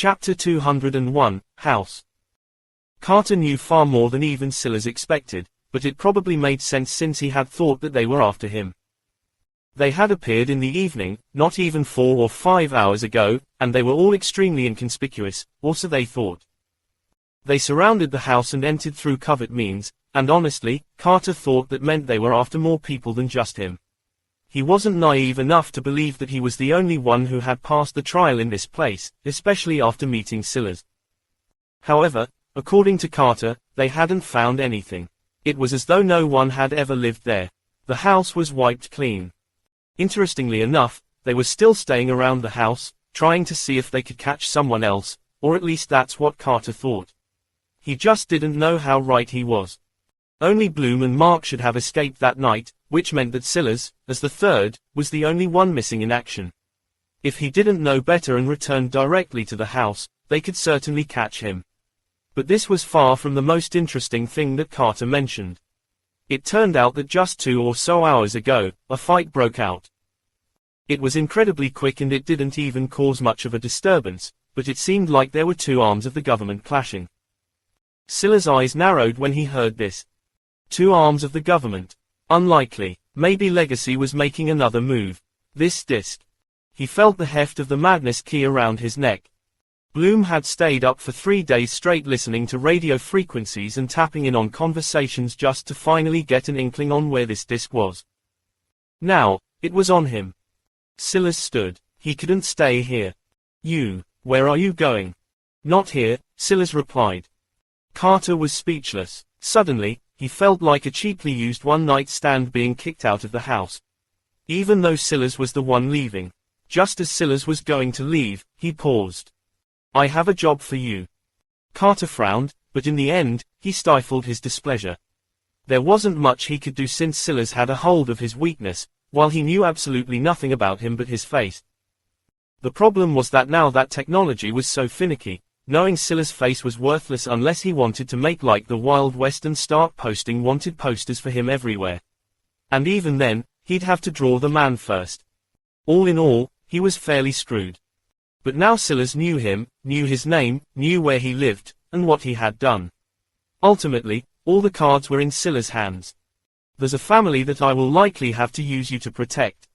Chapter 201, House. Carter knew far more than even Silas expected, but it probably made sense since he had thought that they were after him. They had appeared in the evening, not even 4 or 5 hours ago, and they were all extremely inconspicuous, or so they thought. They surrounded the house and entered through covert means, and honestly, Carter thought that meant they were after more people than just him. He wasn't naive enough to believe that he was the only one who had passed the trial in this place, especially after meeting Silas. However, according to Carter, they hadn't found anything. It was as though no one had ever lived there. The house was wiped clean. Interestingly enough, they were still staying around the house, trying to see if they could catch someone else, or at least that's what Carter thought. He just didn't know how right he was. Only Bloom and Mark should have escaped that night, which meant that Silas, as the third, was the only one missing in action. If he didn't know better and returned directly to the house, they could certainly catch him. But this was far from the most interesting thing that Carter mentioned. It turned out that just 2 or so hours ago, a fight broke out. It was incredibly quick and it didn't even cause much of a disturbance, but it seemed like there were 2 arms of the government clashing. Silas' eyes narrowed when he heard this. 2 arms of the government. Unlikely. Maybe Legacy was making another move. This disc. He felt the heft of the madness key around his neck. Bloom had stayed up for 3 days straight listening to radio frequencies and tapping in on conversations just to finally get an inkling on where this disc was. Now, it was on him. Silas stood. He couldn't stay here. Where are you going? Not here, Silas replied. Carter was speechless. Suddenly, he felt like a cheaply used one-night stand being kicked out of the house. Even though Silas was the one leaving. Just as Silas was going to leave, he paused. I have a job for you. Carter frowned, but in the end, he stifled his displeasure. There wasn't much he could do since Silas had a hold of his weakness, while he knew absolutely nothing about him but his face. The problem was that now that technology was so finicky, knowing Silas' face was worthless unless he wanted to make like the Wild West and start posting wanted posters for him everywhere. And even then, he'd have to draw the man first. All in all, he was fairly screwed. But now Silas knew him, knew his name, knew where he lived, and what he had done. Ultimately, all the cards were in Silas' hands. There's a family that I will likely have to use you to protect.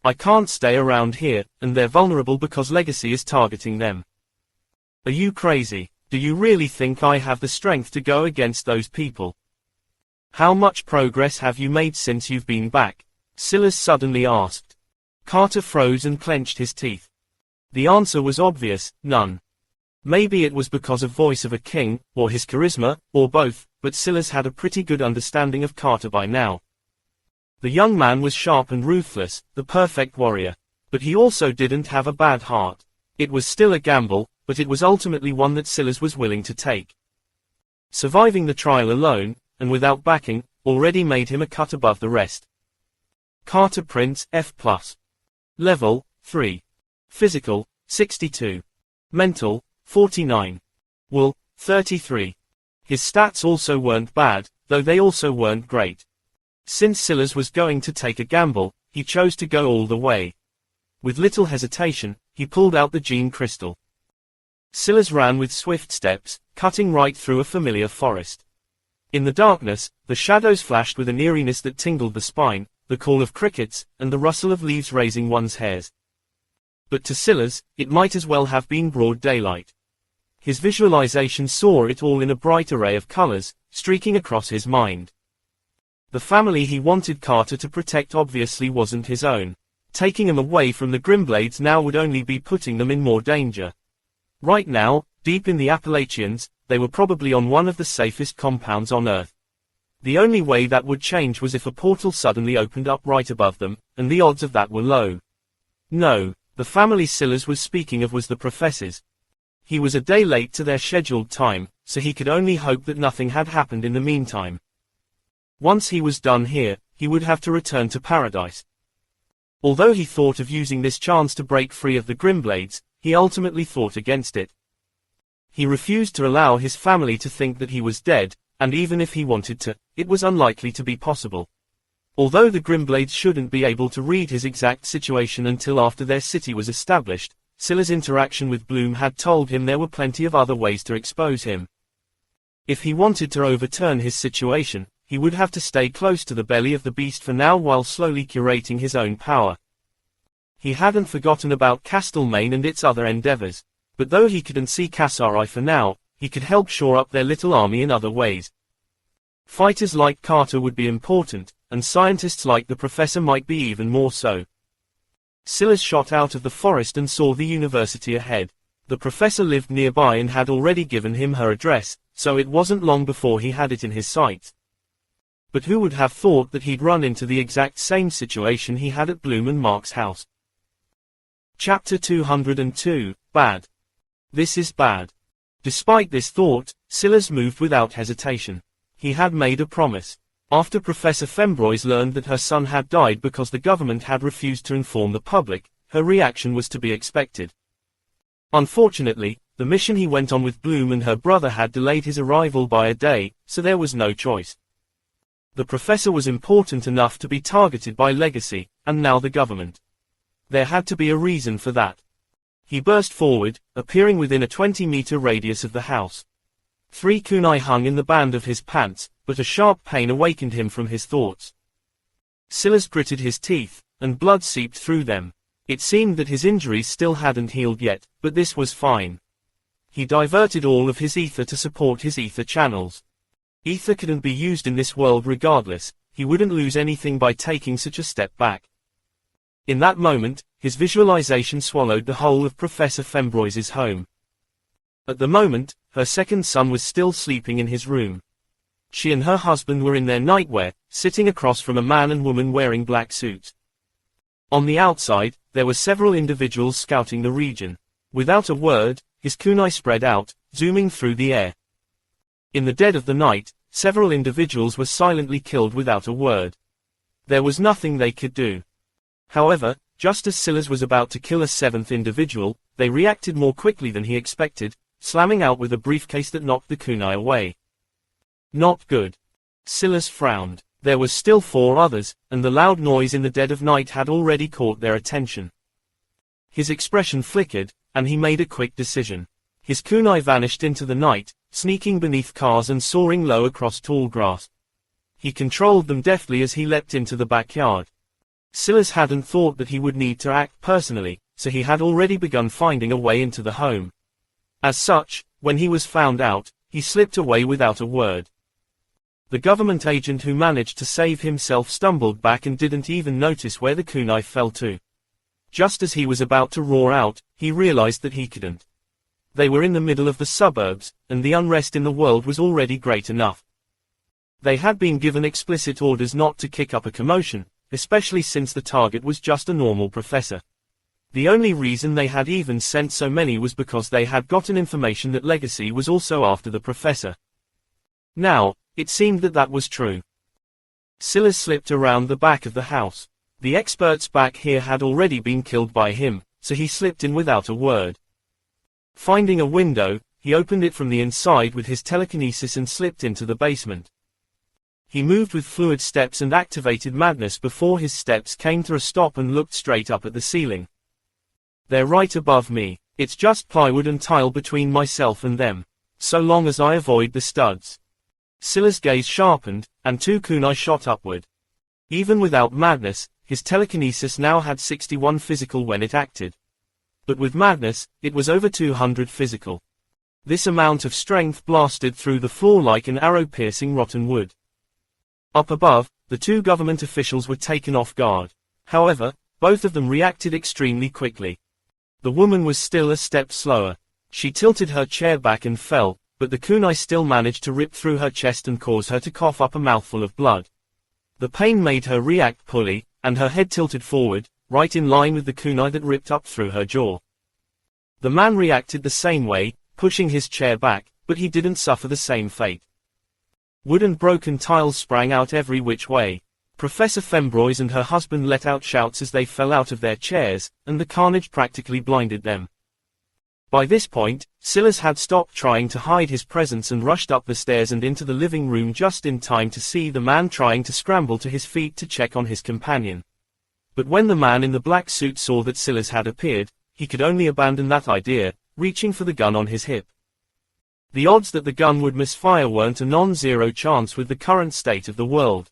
I can't stay around here, and they're vulnerable because Legacy is targeting them. Are you crazy? Do you really think I have the strength to go against those people? How much progress have you made since you've been back? Silas suddenly asked. Carter froze and clenched his teeth. The answer was obvious, none. Maybe it was because of Voice of a King, or his charisma, or both, but Silas had a pretty good understanding of Carter by now. The young man was sharp and ruthless, the perfect warrior. But he also didn't have a bad heart. It was still a gamble, but it was ultimately one that Silas was willing to take. Surviving the trial alone, and without backing, already made him a cut above the rest. Carter Prince, F+. Level, 3. Physical, 62. Mental, 49. Will, 33. His stats also weren't bad, though they also weren't great. Since Silas was going to take a gamble, he chose to go all the way. With little hesitation, he pulled out the gene crystal. Silas ran with swift steps, cutting right through a familiar forest. In the darkness, the shadows flashed with an eeriness that tingled the spine, the call of crickets, and the rustle of leaves raising one's hairs. But to Silas, it might as well have been broad daylight. His visualization saw it all in a bright array of colors, streaking across his mind. The family he wanted Carter to protect obviously wasn't his own. Taking him away from the Grimblades now would only be putting them in more danger. Right now, deep in the Appalachians, they were probably on one of the safest compounds on Earth. The only way that would change was if a portal suddenly opened up right above them, and the odds of that were low. No, the family Silas was speaking of was the professor's. He was a day late to their scheduled time, so he could only hope that nothing had happened in the meantime. Once he was done here, he would have to return to paradise. Although he thought of using this chance to break free of the Grimblades, he ultimately thought against it. He refused to allow his family to think that he was dead, and even if he wanted to, it was unlikely to be possible. Although the Grimblades shouldn't be able to read his exact situation until after their city was established, Scylla's interaction with Bloom had told him there were plenty of other ways to expose him. If he wanted to overturn his situation, he would have to stay close to the belly of the beast for now while slowly curating his own power. He hadn't forgotten about Castlemaine and its other endeavors, but though he couldn't see Kasari for now, he could help shore up their little army in other ways. Fighters like Carter would be important, and scientists like the professor might be even more so. Scylla shot out of the forest and saw the university ahead. The professor lived nearby and had already given him her address, so it wasn't long before he had it in his sights. But who would have thought that he'd run into the exact same situation he had at Bloom and Mark's house? Chapter 202, Bad. This is bad. Despite this thought, Scylla's moved without hesitation. He had made a promise. After Professor Fembrois learned that her son had died because the government had refused to inform the public, her reaction was to be expected. Unfortunately, the mission he went on with Bloom and her brother had delayed his arrival by a day, so there was no choice. The professor was important enough to be targeted by Legacy, and now the government. There had to be a reason for that. He burst forward, appearing within a 20-meter radius of the house. 3 kunai hung in the band of his pants, but a sharp pain awakened him from his thoughts. Scylla gritted his teeth, and blood seeped through them. It seemed that his injuries still hadn't healed yet, but this was fine. He diverted all of his ether to support his ether channels. Ether couldn't be used in this world regardless, he wouldn't lose anything by taking such a step back. In that moment, his visualization swallowed the whole of Professor Fembrois's home. At the moment, her second son was still sleeping in his room. She and her husband were in their nightwear, sitting across from a man and woman wearing black suits. On the outside, there were several individuals scouting the region. Without a word, his kunai spread out, zooming through the air. In the dead of the night, several individuals were silently killed without a word. There was nothing they could do. However, just as Scylla was about to kill a 7th individual, they reacted more quickly than he expected, slamming out with a briefcase that knocked the kunai away. Not good. Scylla frowned. There was still 4 others, and the loud noise in the dead of night had already caught their attention. His expression flickered, and he made a quick decision. His kunai vanished into the night, sneaking beneath cars and soaring low across tall grass. He controlled them deftly as he leapt into the backyard. Scylla hadn't thought that he would need to act personally, so he had already begun finding a way into the home. As such, when he was found out, he slipped away without a word. The government agent who managed to save himself stumbled back and didn't even notice where the kunai fell to. Just as he was about to roar out, he realized that he couldn't. They were in the middle of the suburbs, and the unrest in the world was already great enough. They had been given explicit orders not to kick up a commotion, especially since the target was just a normal professor. The only reason they had even sent so many was because they had gotten information that Legacy was also after the professor. Now, it seemed that that was true. Scylla slipped around the back of the house. The experts back here had already been killed by him, so he slipped in without a word. Finding a window, he opened it from the inside with his telekinesis and slipped into the basement. He moved with fluid steps and activated madness before his steps came to a stop and looked straight up at the ceiling. They're right above me. It's just plywood and tile between myself and them. So long as I avoid the studs. Scylla's gaze sharpened, and 2 kunai shot upward. Even without madness, his telekinesis now had 61 physical when it acted. But with madness, it was over 200 physical. This amount of strength blasted through the floor like an arrow piercing rotten wood. Up above, the 2 government officials were taken off guard. However, both of them reacted extremely quickly. The woman was still a step slower. She tilted her chair back and fell, but the kunai still managed to rip through her chest and cause her to cough up a mouthful of blood. The pain made her react poorly, and her head tilted forward, right in line with the kunai that ripped up through her jaw. The man reacted the same way, pushing his chair back, but he didn't suffer the same fate. Wood and broken tiles sprang out every which way. Professor Fembrois and her husband let out shouts as they fell out of their chairs, and the carnage practically blinded them. By this point, Scylla had stopped trying to hide his presence and rushed up the stairs and into the living room just in time to see the man trying to scramble to his feet to check on his companion. But when the man in the black suit saw that Scylla had appeared, he could only abandon that idea, reaching for the gun on his hip. The odds that the gun would misfire weren't a non-zero chance with the current state of the world.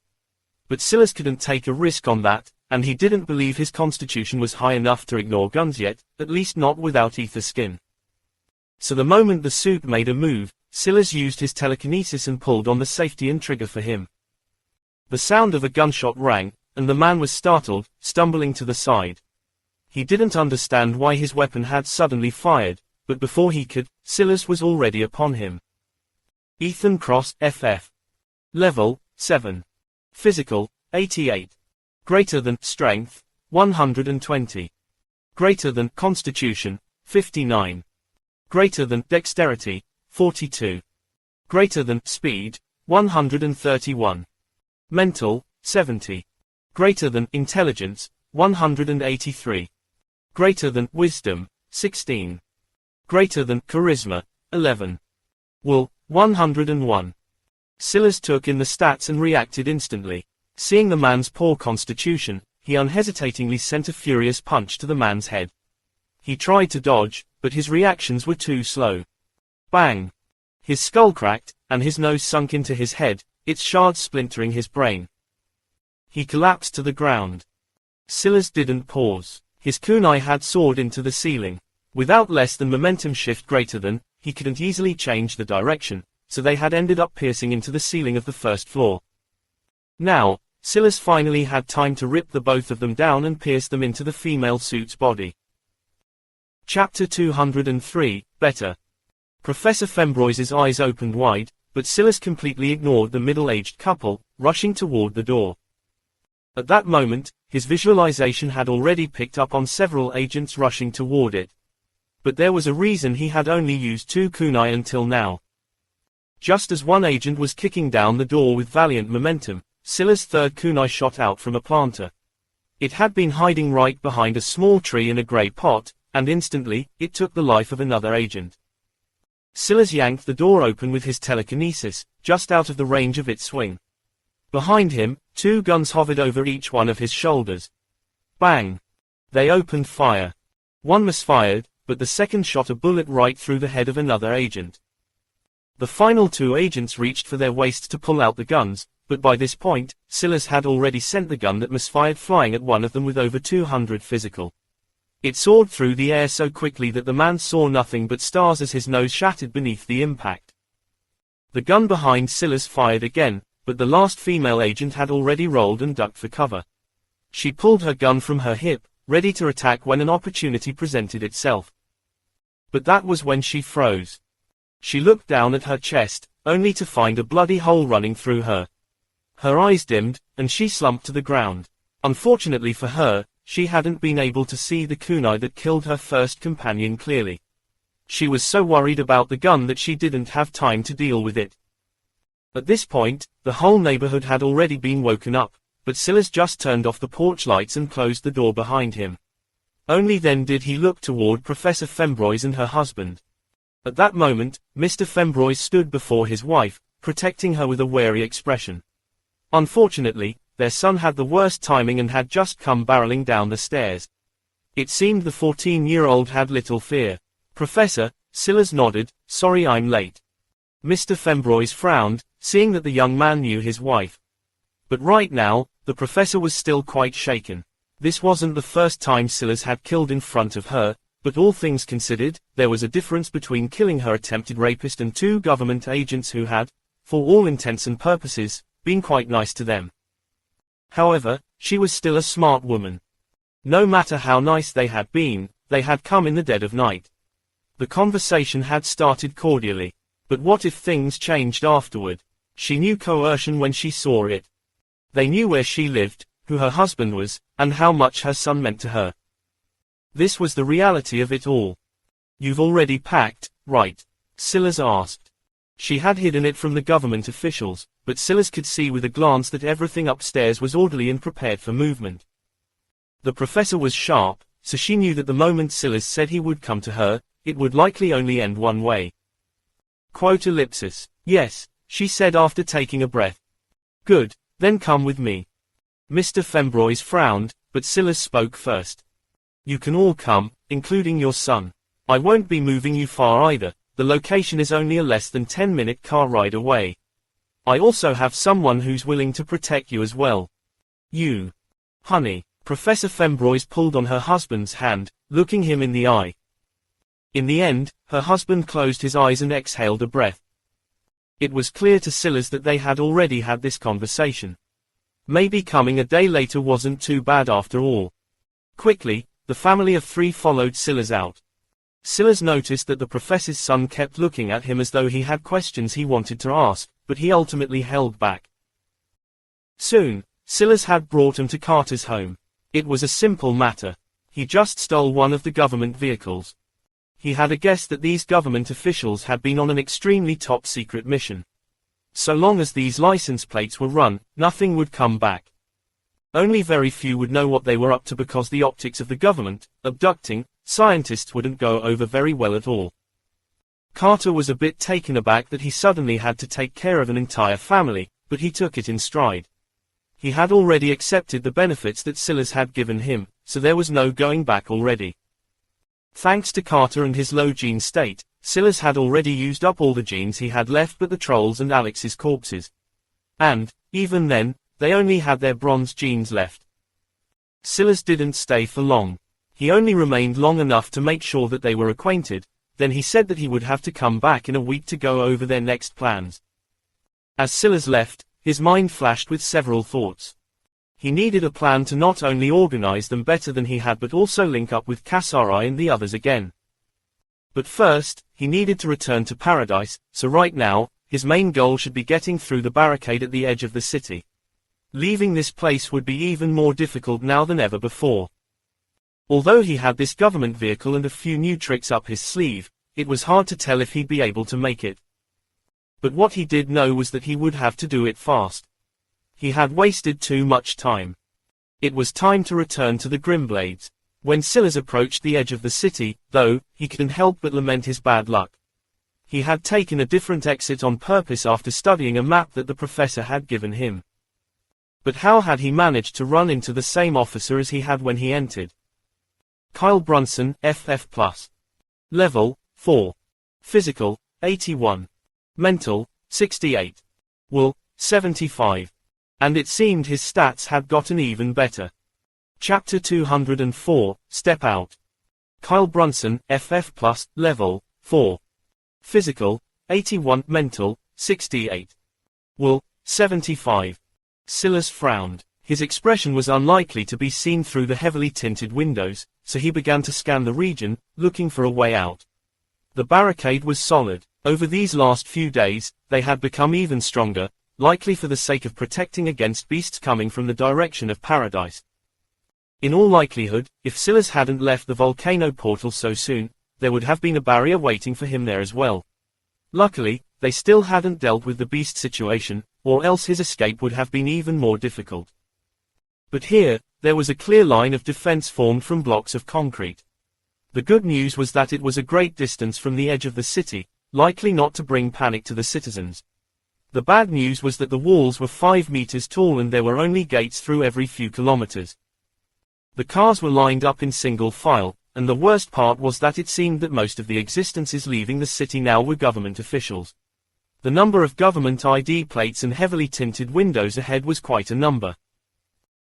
But Silas couldn't take a risk on that, and he didn't believe his constitution was high enough to ignore guns yet, at least not without ether skin. So the moment the suit made a move, Silas used his telekinesis and pulled on the safety and trigger for him. The sound of a gunshot rang, and the man was startled, stumbling to the side. He didn't understand why his weapon had suddenly fired, but before he could, Silas was already upon him. Ethan Cross, FF. Level, 7. Physical, 88. Greater than Strength, 120. Greater than Constitution, 59. Greater than Dexterity, 42. Greater than Speed, 131. Mental, 70. Greater than Intelligence, 183. Greater than Wisdom, 16. Greater than Charisma, 11. Will, 101. Silas took in the stats and reacted instantly. Seeing the man's poor constitution, he unhesitatingly sent a furious punch to the man's head. He tried to dodge, but his reactions were too slow. Bang! His skull cracked, and his nose sunk into his head, its shards splintering his brain. He collapsed to the ground. Silas didn't pause. His kunai had soared into the ceiling. Without less than momentum shift greater than, he couldn't easily change the direction, so they had ended up piercing into the ceiling of the first floor. Now, Silas finally had time to rip the both of them down and pierce them into the female suit's body. Chapter 203, Better. Professor Fembroise's eyes opened wide, but Silas completely ignored the middle-aged couple, rushing toward the door. At that moment, his visualization had already picked up on several agents rushing toward it. But there was a reason he had only used 2 kunai until now. Just as one agent was kicking down the door with valiant momentum, Silas' third kunai shot out from a planter. It had been hiding right behind a small tree in a grey pot, and instantly, it took the life of another agent. Silas yanked the door open with his telekinesis, just out of the range of its swing. Behind him, 2 guns hovered over each one of his shoulders. Bang! They opened fire. One misfired, but the second shot a bullet right through the head of another agent. The final 2 agents reached for their waists to pull out the guns, but by this point, Silas had already sent the gun that misfired flying at one of them with over 200 physical. It soared through the air so quickly that the man saw nothing but stars as his nose shattered beneath the impact. The gun behind Silas fired again, but the last female agent had already rolled and ducked for cover. She pulled her gun from her hip, ready to attack when an opportunity presented itself. But that was when she froze. She looked down at her chest, only to find a bloody hole running through her. Her eyes dimmed, and she slumped to the ground. Unfortunately for her, she hadn't been able to see the kunai that killed her first companion clearly. She was so worried about the gun that she didn't have time to deal with it. At this point, the whole neighborhood had already been woken up, but Silas just turned off the porch lights and closed the door behind him. Only then did he look toward Professor Fembroise and her husband. At that moment, Mr. Fembroise stood before his wife, protecting her with a wary expression. Unfortunately, their son had the worst timing and had just come barreling down the stairs. It seemed the 14-year-old had little fear. "Professor," Silas nodded, "sorry I'm late." Mr. Fembroise frowned, seeing that the young man knew his wife. But right now, the professor was still quite shaken. This wasn't the first time Silas had killed in front of her, but all things considered, there was a difference between killing her attempted rapist and 2 government agents who had, for all intents and purposes, been quite nice to them. However, she was still a smart woman. No matter how nice they had been, they had come in the dead of night. The conversation had started cordially. But what if things changed afterward? She knew coercion when she saw it. They knew where she lived, who her husband was, and how much her son meant to her. This was the reality of it all. "You've already packed, right?" Silas asked. She had hidden it from the government officials, but Silas could see with a glance that everything upstairs was orderly and prepared for movement. The professor was sharp, so she knew that the moment Silas said he would come to her, it would likely only end one way. Quote ellipsis. "Yes," she said after taking a breath. "Good, then come with me." Mr. Fembroise frowned, but Silas spoke first. You can all come, including your son. I won't be moving you far either, the location is only a less than 10-minute car ride away. I also have someone who's willing to protect you as well. You. Honey. Professor Fembroise pulled on her husband's hand, looking him in the eye. In the end, her husband closed his eyes and exhaled a breath. It was clear to Silas that they had already had this conversation. Maybe coming a day later wasn't too bad after all. Quickly, the family of 3 followed Silas out. Silas noticed that the professor's son kept looking at him as though he had questions he wanted to ask, but he ultimately held back. Soon, Silas had brought him to Carter's home. It was a simple matter. He just stole one of the government vehicles. He had a guess that these government officials had been on an extremely top-secret mission. So long as these license plates were run, nothing would come back. Only very few would know what they were up to because the optics of the government, abducting, scientists wouldn't go over very well at all. Carter was a bit taken aback that he suddenly had to take care of an entire family, but he took it in stride. He had already accepted the benefits that Silas had given him, so there was no going back already. Thanks to Carter and his low gene state, Silas had already used up all the genes he had left but the trolls and Alex's corpses. And, even then, they only had their bronze genes left. Silas didn't stay for long. He only remained long enough to make sure that they were acquainted, then he said that he would have to come back in a week to go over their next plans. As Silas left, his mind flashed with several thoughts. He needed a plan to not only organize them better than he had but also link up with Kasari and the others again. But first, he needed to return to Paradise, so right now, his main goal should be getting through the barricade at the edge of the city. Leaving this place would be even more difficult now than ever before. Although he had this government vehicle and a few new tricks up his sleeve, it was hard to tell if he'd be able to make it. But what he did know was that he would have to do it fast. He had wasted too much time. It was time to return to the Grimblades. When Silas approached the edge of the city, though, he couldn't help but lament his bad luck. He had taken a different exit on purpose after studying a map that the professor had given him. But how had he managed to run into the same officer as he had when he entered? Kyle Brunson, FF+. Level, 4. Physical, 81. Mental, 68. Will, 75. And it seemed his stats had gotten even better. Chapter 204, Step Out. Kyle Brunson, FF+, Level, 4. Physical, 81. Mental, 68. Will, 75. Silas frowned. His expression was unlikely to be seen through the heavily tinted windows, so he began to scan the region, looking for a way out. The barricade was solid. Over these last few days, they had become even stronger, likely for the sake of protecting against beasts coming from the direction of Paradise. In all likelihood, if Silas hadn't left the volcano portal so soon, there would have been a barrier waiting for him there as well. Luckily, they still hadn't dealt with the beast situation, or else his escape would have been even more difficult. But here, there was a clear line of defense formed from blocks of concrete. The good news was that it was a great distance from the edge of the city, likely not to bring panic to the citizens. The bad news was that the walls were 5 meters tall and there were only gates through every few kilometers. The cars were lined up in single file, and the worst part was that it seemed that most of the existences leaving the city now were government officials. The number of government ID plates and heavily tinted windows ahead was quite a number.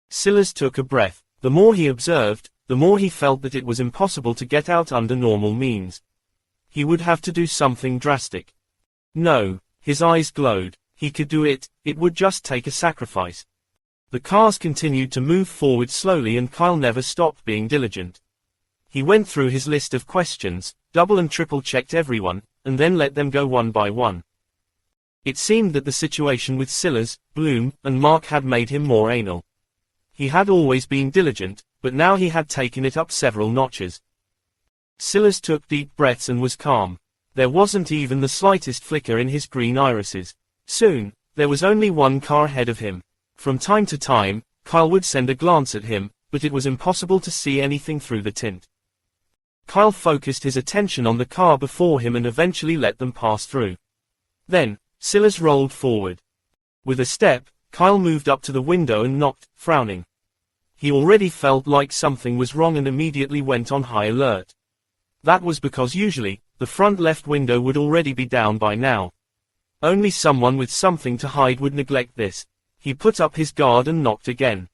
Silas took a breath. The more he observed, the more he felt that it was impossible to get out under normal means. He would have to do something drastic. No, his eyes glowed. He could do it, it would just take a sacrifice. The cars continued to move forward slowly and Kyle never stopped being diligent. He went through his list of questions, double and triple checked everyone, and then let them go one by one. It seemed that the situation with Silas, Bloom, and Mark had made him more anal. He had always been diligent, but now he had taken it up several notches. Silas took deep breaths and was calm. There wasn't even the slightest flicker in his green irises. Soon, there was only one car ahead of him. From time to time, Kyle would send a glance at him, but it was impossible to see anything through the tint. Kyle focused his attention on the car before him and eventually let them pass through. Then, Silas rolled forward. With a step, Kyle moved up to the window and knocked, frowning. he already felt like something was wrong and immediately went on high alert. That was because usually, the front left window would already be down by now. Only someone with something to hide would neglect this. He put up his guard and knocked again.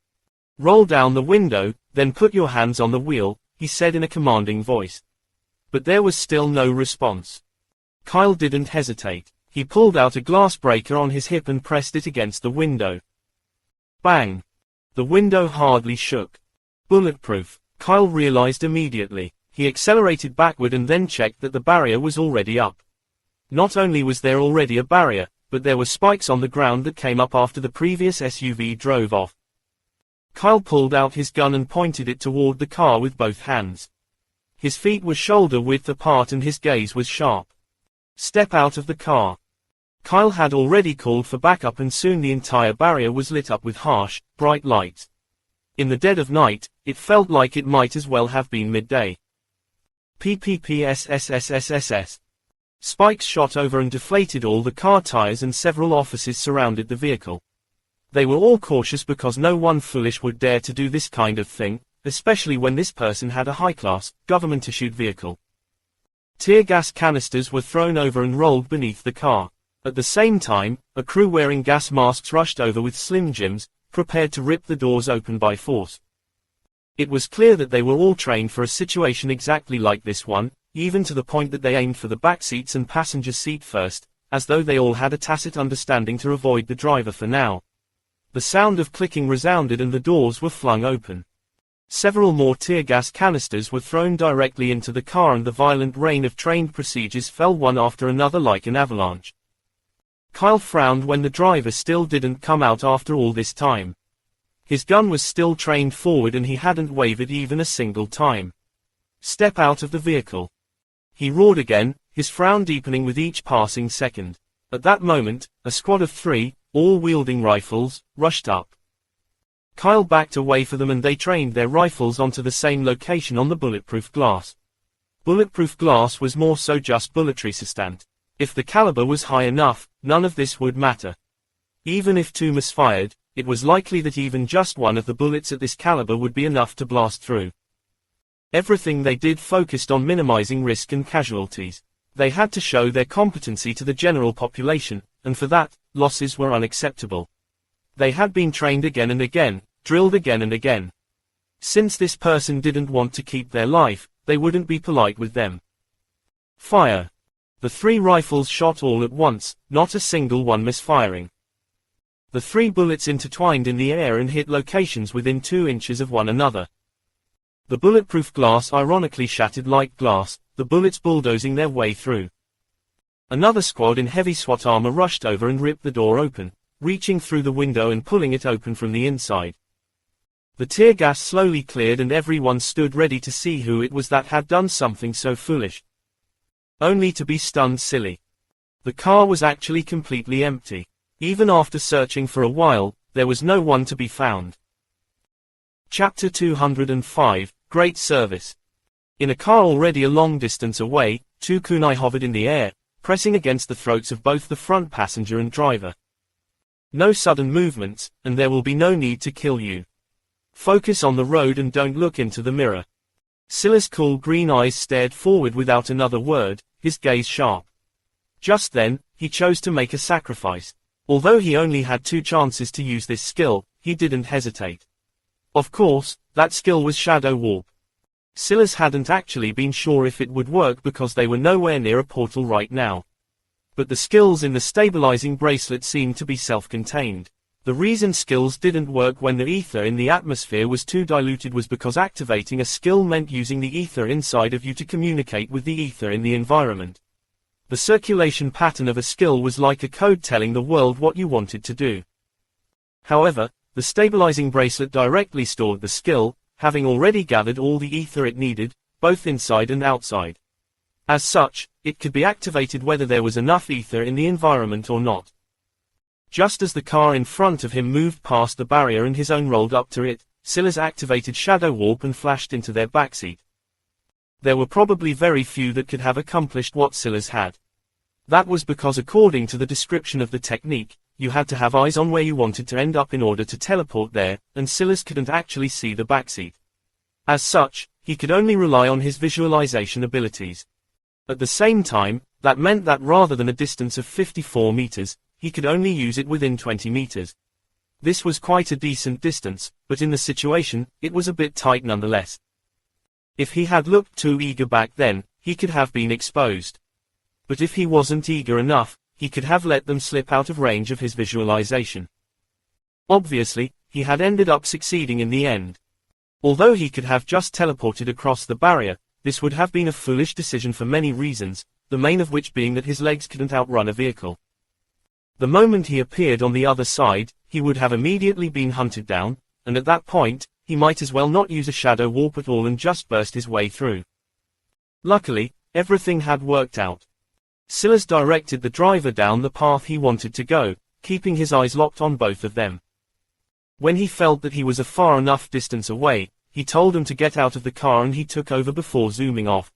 "Roll down the window, then put your hands on the wheel," he said in a commanding voice. But there was still no response. Kyle didn't hesitate. He pulled out a glass breaker on his hip and pressed it against the window. Bang! The window hardly shook. Bulletproof, Kyle realized immediately. He accelerated backward and then checked that the barrier was already up. Not only was there already a barrier, but there were spikes on the ground that came up after the previous SUV drove off. Kyle pulled out his gun and pointed it toward the car with both hands. His feet were shoulder width apart and his gaze was sharp. "Step out of the car." Kyle had already called for backup and soon the entire barrier was lit up with harsh, bright lights. In the dead of night, it felt like it might as well have been midday. PPPSSSSSS. Spikes shot over and deflated all the car tires and several officers surrounded the vehicle. They were all cautious because no one foolish would dare to do this kind of thing, especially when this person had a high-class, government-issued vehicle. Tear gas canisters were thrown over and rolled beneath the car. At the same time, a crew wearing gas masks rushed over with Slim Jims, prepared to rip the doors open by force. It was clear that they were all trained for a situation exactly like this one, even to the point that they aimed for the back seats and passenger seat first, as though they all had a tacit understanding to avoid the driver for now. The sound of clicking resounded and the doors were flung open. Several more tear gas canisters were thrown directly into the car and the violent rain of trained procedures fell one after another like an avalanche. Kyle frowned when the driver still didn't come out after all this time. His gun was still trained forward and he hadn't wavered even a single time. "Step out of the vehicle." He roared again, his frown deepening with each passing second. At that moment, a squad of 3, all wielding rifles, rushed up. Kyle backed away for them and they trained their rifles onto the same location on the bulletproof glass. Bulletproof glass was more so just bullet resistant. If the caliber was high enough, none of this would matter. Even if 2 misfired, it was likely that even just one of the bullets at this caliber would be enough to blast through. Everything they did focused on minimizing risk and casualties. They had to show their competency to the general population, and for that, losses were unacceptable. They had been trained again and again, drilled again and again. Since this person didn't want to keep their life, they wouldn't be polite with them. Fire. The 3 rifles shot all at once, not a single one misfiring. The 3 bullets intertwined in the air and hit locations within 2 inches of one another. The bulletproof glass ironically shattered like glass, the bullets bulldozing their way through. Another squad in heavy SWAT armor rushed over and ripped the door open, reaching through the window and pulling it open from the inside. The tear gas slowly cleared and everyone stood ready to see who it was that had done something so foolish. Only to be stunned silly. The car was actually completely empty. Even after searching for a while, there was no one to be found. Chapter 205, Great Service. In a car already a long distance away, 2 kunai hovered in the air, pressing against the throats of both the front passenger and driver. No sudden movements, and there will be no need to kill you. Focus on the road and don't look into the mirror. Silas' cool green eyes stared forward without another word, his gaze sharp. Just then, he chose to make a sacrifice. Although he only had 2 chances to use this skill, he didn't hesitate. Of course, that skill was Shadow Warp. Silas hadn't actually been sure if it would work because they were nowhere near a portal right now. But the skills in the stabilizing bracelet seemed to be self-contained. The reason skills didn't work when the ether in the atmosphere was too diluted was because activating a skill meant using the ether inside of you to communicate with the ether in the environment. The circulation pattern of a skill was like a code telling the world what you wanted to do. However, the stabilizing bracelet directly stored the skill, having already gathered all the ether it needed, both inside and outside. As such, it could be activated whether there was enough ether in the environment or not. Just as the car in front of him moved past the barrier and his own rolled up to it, Silas activated Shadow Warp and flashed into their backseat. There were probably very few that could have accomplished what Silas had. That was because according to the description of the technique, you had to have eyes on where you wanted to end up in order to teleport there, and Silas couldn't actually see the backseat. As such, he could only rely on his visualization abilities. At the same time, that meant that rather than a distance of 54 meters, he could only use it within 20 meters. This was quite a decent distance, but in the situation, it was a bit tight nonetheless. If he had looked too eager back then, he could have been exposed. But if he wasn't eager enough, he could have let them slip out of range of his visualization. Obviously, he had ended up succeeding in the end. Although he could have just teleported across the barrier, this would have been a foolish decision for many reasons, the main of which being that his legs couldn't outrun a vehicle. The moment he appeared on the other side, he would have immediately been hunted down, and at that point, he might as well not use a shadow warp at all and just burst his way through. Luckily, everything had worked out. Silas directed the driver down the path he wanted to go, keeping his eyes locked on both of them. When he felt that he was a far enough distance away, he told him to get out of the car and he took over before zooming off.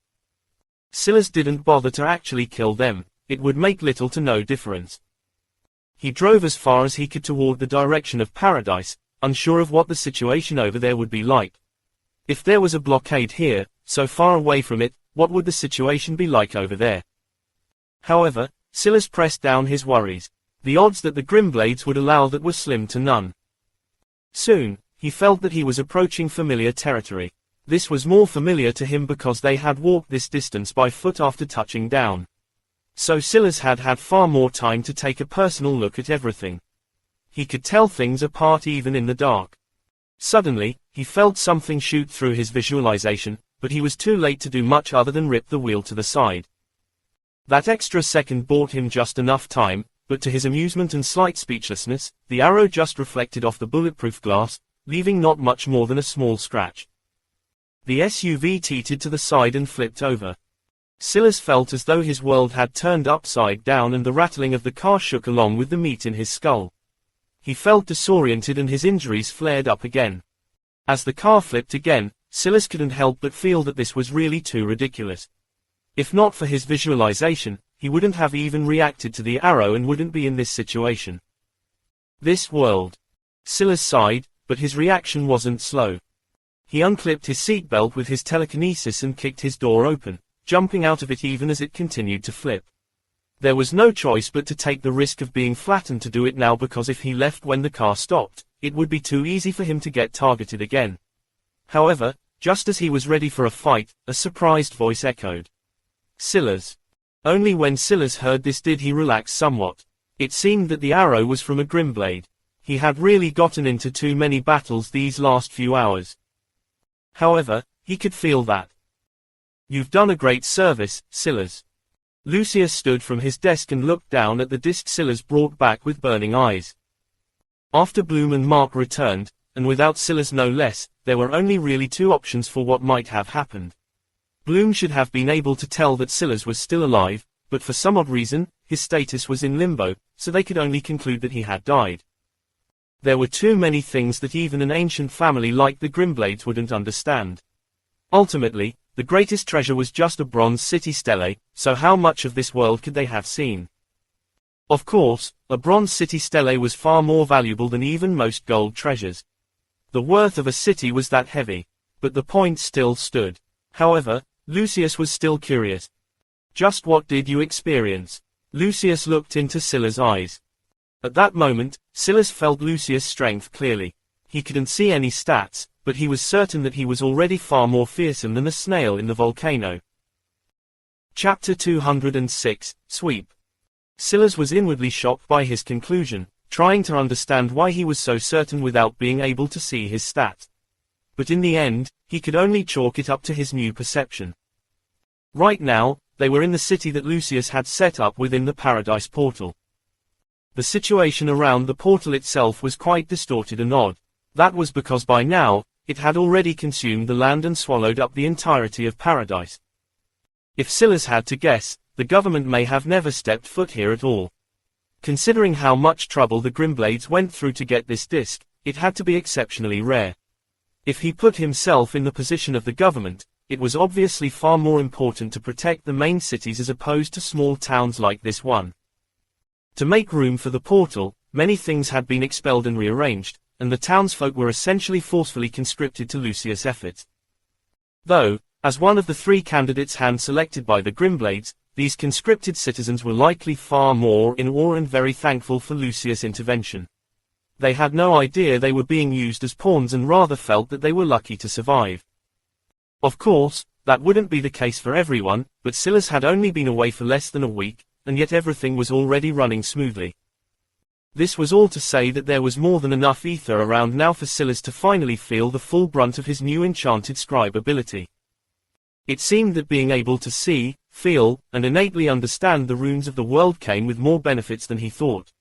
Silas didn't bother to actually kill them, it would make little to no difference. He drove as far as he could toward the direction of paradise, unsure of what the situation over there would be like. If there was a blockade here, so far away from it, what would the situation be like over there? However, Silas pressed down his worries. The odds that the Grimblades would allow that were slim to none. Soon, he felt that he was approaching familiar territory. This was more familiar to him because they had walked this distance by foot after touching down. So Silas had had far more time to take a personal look at everything. He could tell things apart even in the dark. Suddenly, he felt something shoot through his visualization, but he was too late to do much other than rip the wheel to the side. That extra second bought him just enough time, but to his amusement and slight speechlessness, the arrow just reflected off the bulletproof glass, leaving not much more than a small scratch. The SUV teetered to the side and flipped over. Silas felt as though his world had turned upside down and the rattling of the car shook along with the meat in his skull. He felt disoriented and his injuries flared up again. As the car flipped again, Silas couldn't help but feel that this was really too ridiculous. If not for his visualization, he wouldn't have even reacted to the arrow and wouldn't be in this situation. This world. Silas sighed, but his reaction wasn't slow. He unclipped his seatbelt with his telekinesis and kicked his door open, jumping out of it even as it continued to flip. There was no choice but to take the risk of being flattened to do it now because if he left when the car stopped, it would be too easy for him to get targeted again. However, just as he was ready for a fight, a surprised voice echoed. Silas. Only when Silas heard this did he relax somewhat. It seemed that the arrow was from a Grimblade. He had really gotten into too many battles these last few hours. However, he could feel that. You've done a great service, Silas. Lucius stood from his desk and looked down at the disc Silas brought back with burning eyes. After Bloom and Mark returned, and without Silas no less, there were only really two options for what might have happened. Bloom should have been able to tell that Silas was still alive, but for some odd reason, his status was in limbo, so they could only conclude that he had died. There were too many things that even an ancient family like the Grimblades wouldn't understand. Ultimately, the greatest treasure was just a bronze city stele, so how much of this world could they have seen? Of course, a bronze city stele was far more valuable than even most gold treasures. The worth of a city was that heavy. But the point still stood. However, Lucius was still curious. Just what did you experience? Lucius looked into Silas' eyes. At that moment, Silas felt Lucius' strength clearly. He couldn't see any stats, but he was certain that he was already far more fearsome than the snail in the volcano. Chapter 206, Sweep. Silas was inwardly shocked by his conclusion, trying to understand why he was so certain without being able to see his stats. But in the end, he could only chalk it up to his new perception. Right now, they were in the city that Lucius had set up within the Paradise Portal. The situation around the portal itself was quite distorted and odd. That was because by now, it had already consumed the land and swallowed up the entirety of Paradise. If Silas had to guess, the government may have never stepped foot here at all. Considering how much trouble the Grimblades went through to get this disc, it had to be exceptionally rare. If he put himself in the position of the government, it was obviously far more important to protect the main cities as opposed to small towns like this one. To make room for the portal, many things had been expelled and rearranged, and the townsfolk were essentially forcefully conscripted to Lucius' efforts. Though, as one of the 3 candidates hand-selected by the Grimblades, these conscripted citizens were likely far more in awe and very thankful for Lucius' intervention. They had no idea they were being used as pawns and rather felt that they were lucky to survive. Of course, that wouldn't be the case for everyone, but Silas had only been away for less than a week, and yet everything was already running smoothly. This was all to say that there was more than enough ether around now for Silas to finally feel the full brunt of his new enchanted scribe ability. It seemed that being able to see, feel, and innately understand the runes of the world came with more benefits than he thought.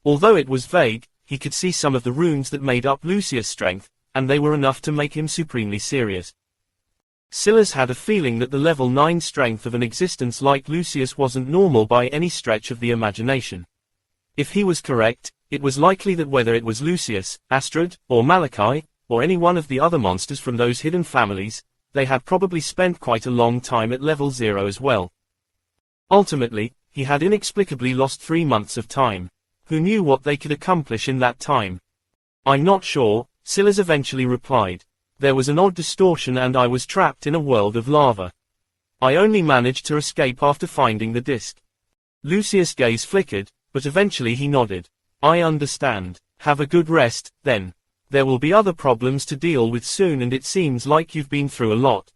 Although it was vague, he could see some of the runes that made up Lucius' strength, and they were enough to make him supremely serious. Silas had a feeling that the level 9 strength of an existence like Lucius wasn't normal by any stretch of the imagination. If he was correct, it was likely that whether it was Lucius, Astrid, or Malachi, or any one of the other monsters from those hidden families, they had probably spent quite a long time at level 0 as well. Ultimately, he had inexplicably lost 3 months of time. Who knew what they could accomplish in that time? I'm not sure, Silas eventually replied. There was an odd distortion and I was trapped in a world of lava. I only managed to escape after finding the disc. Lucius' gaze flickered, but eventually he nodded. I understand. Have a good rest, then. There will be other problems to deal with soon and it seems like you've been through a lot.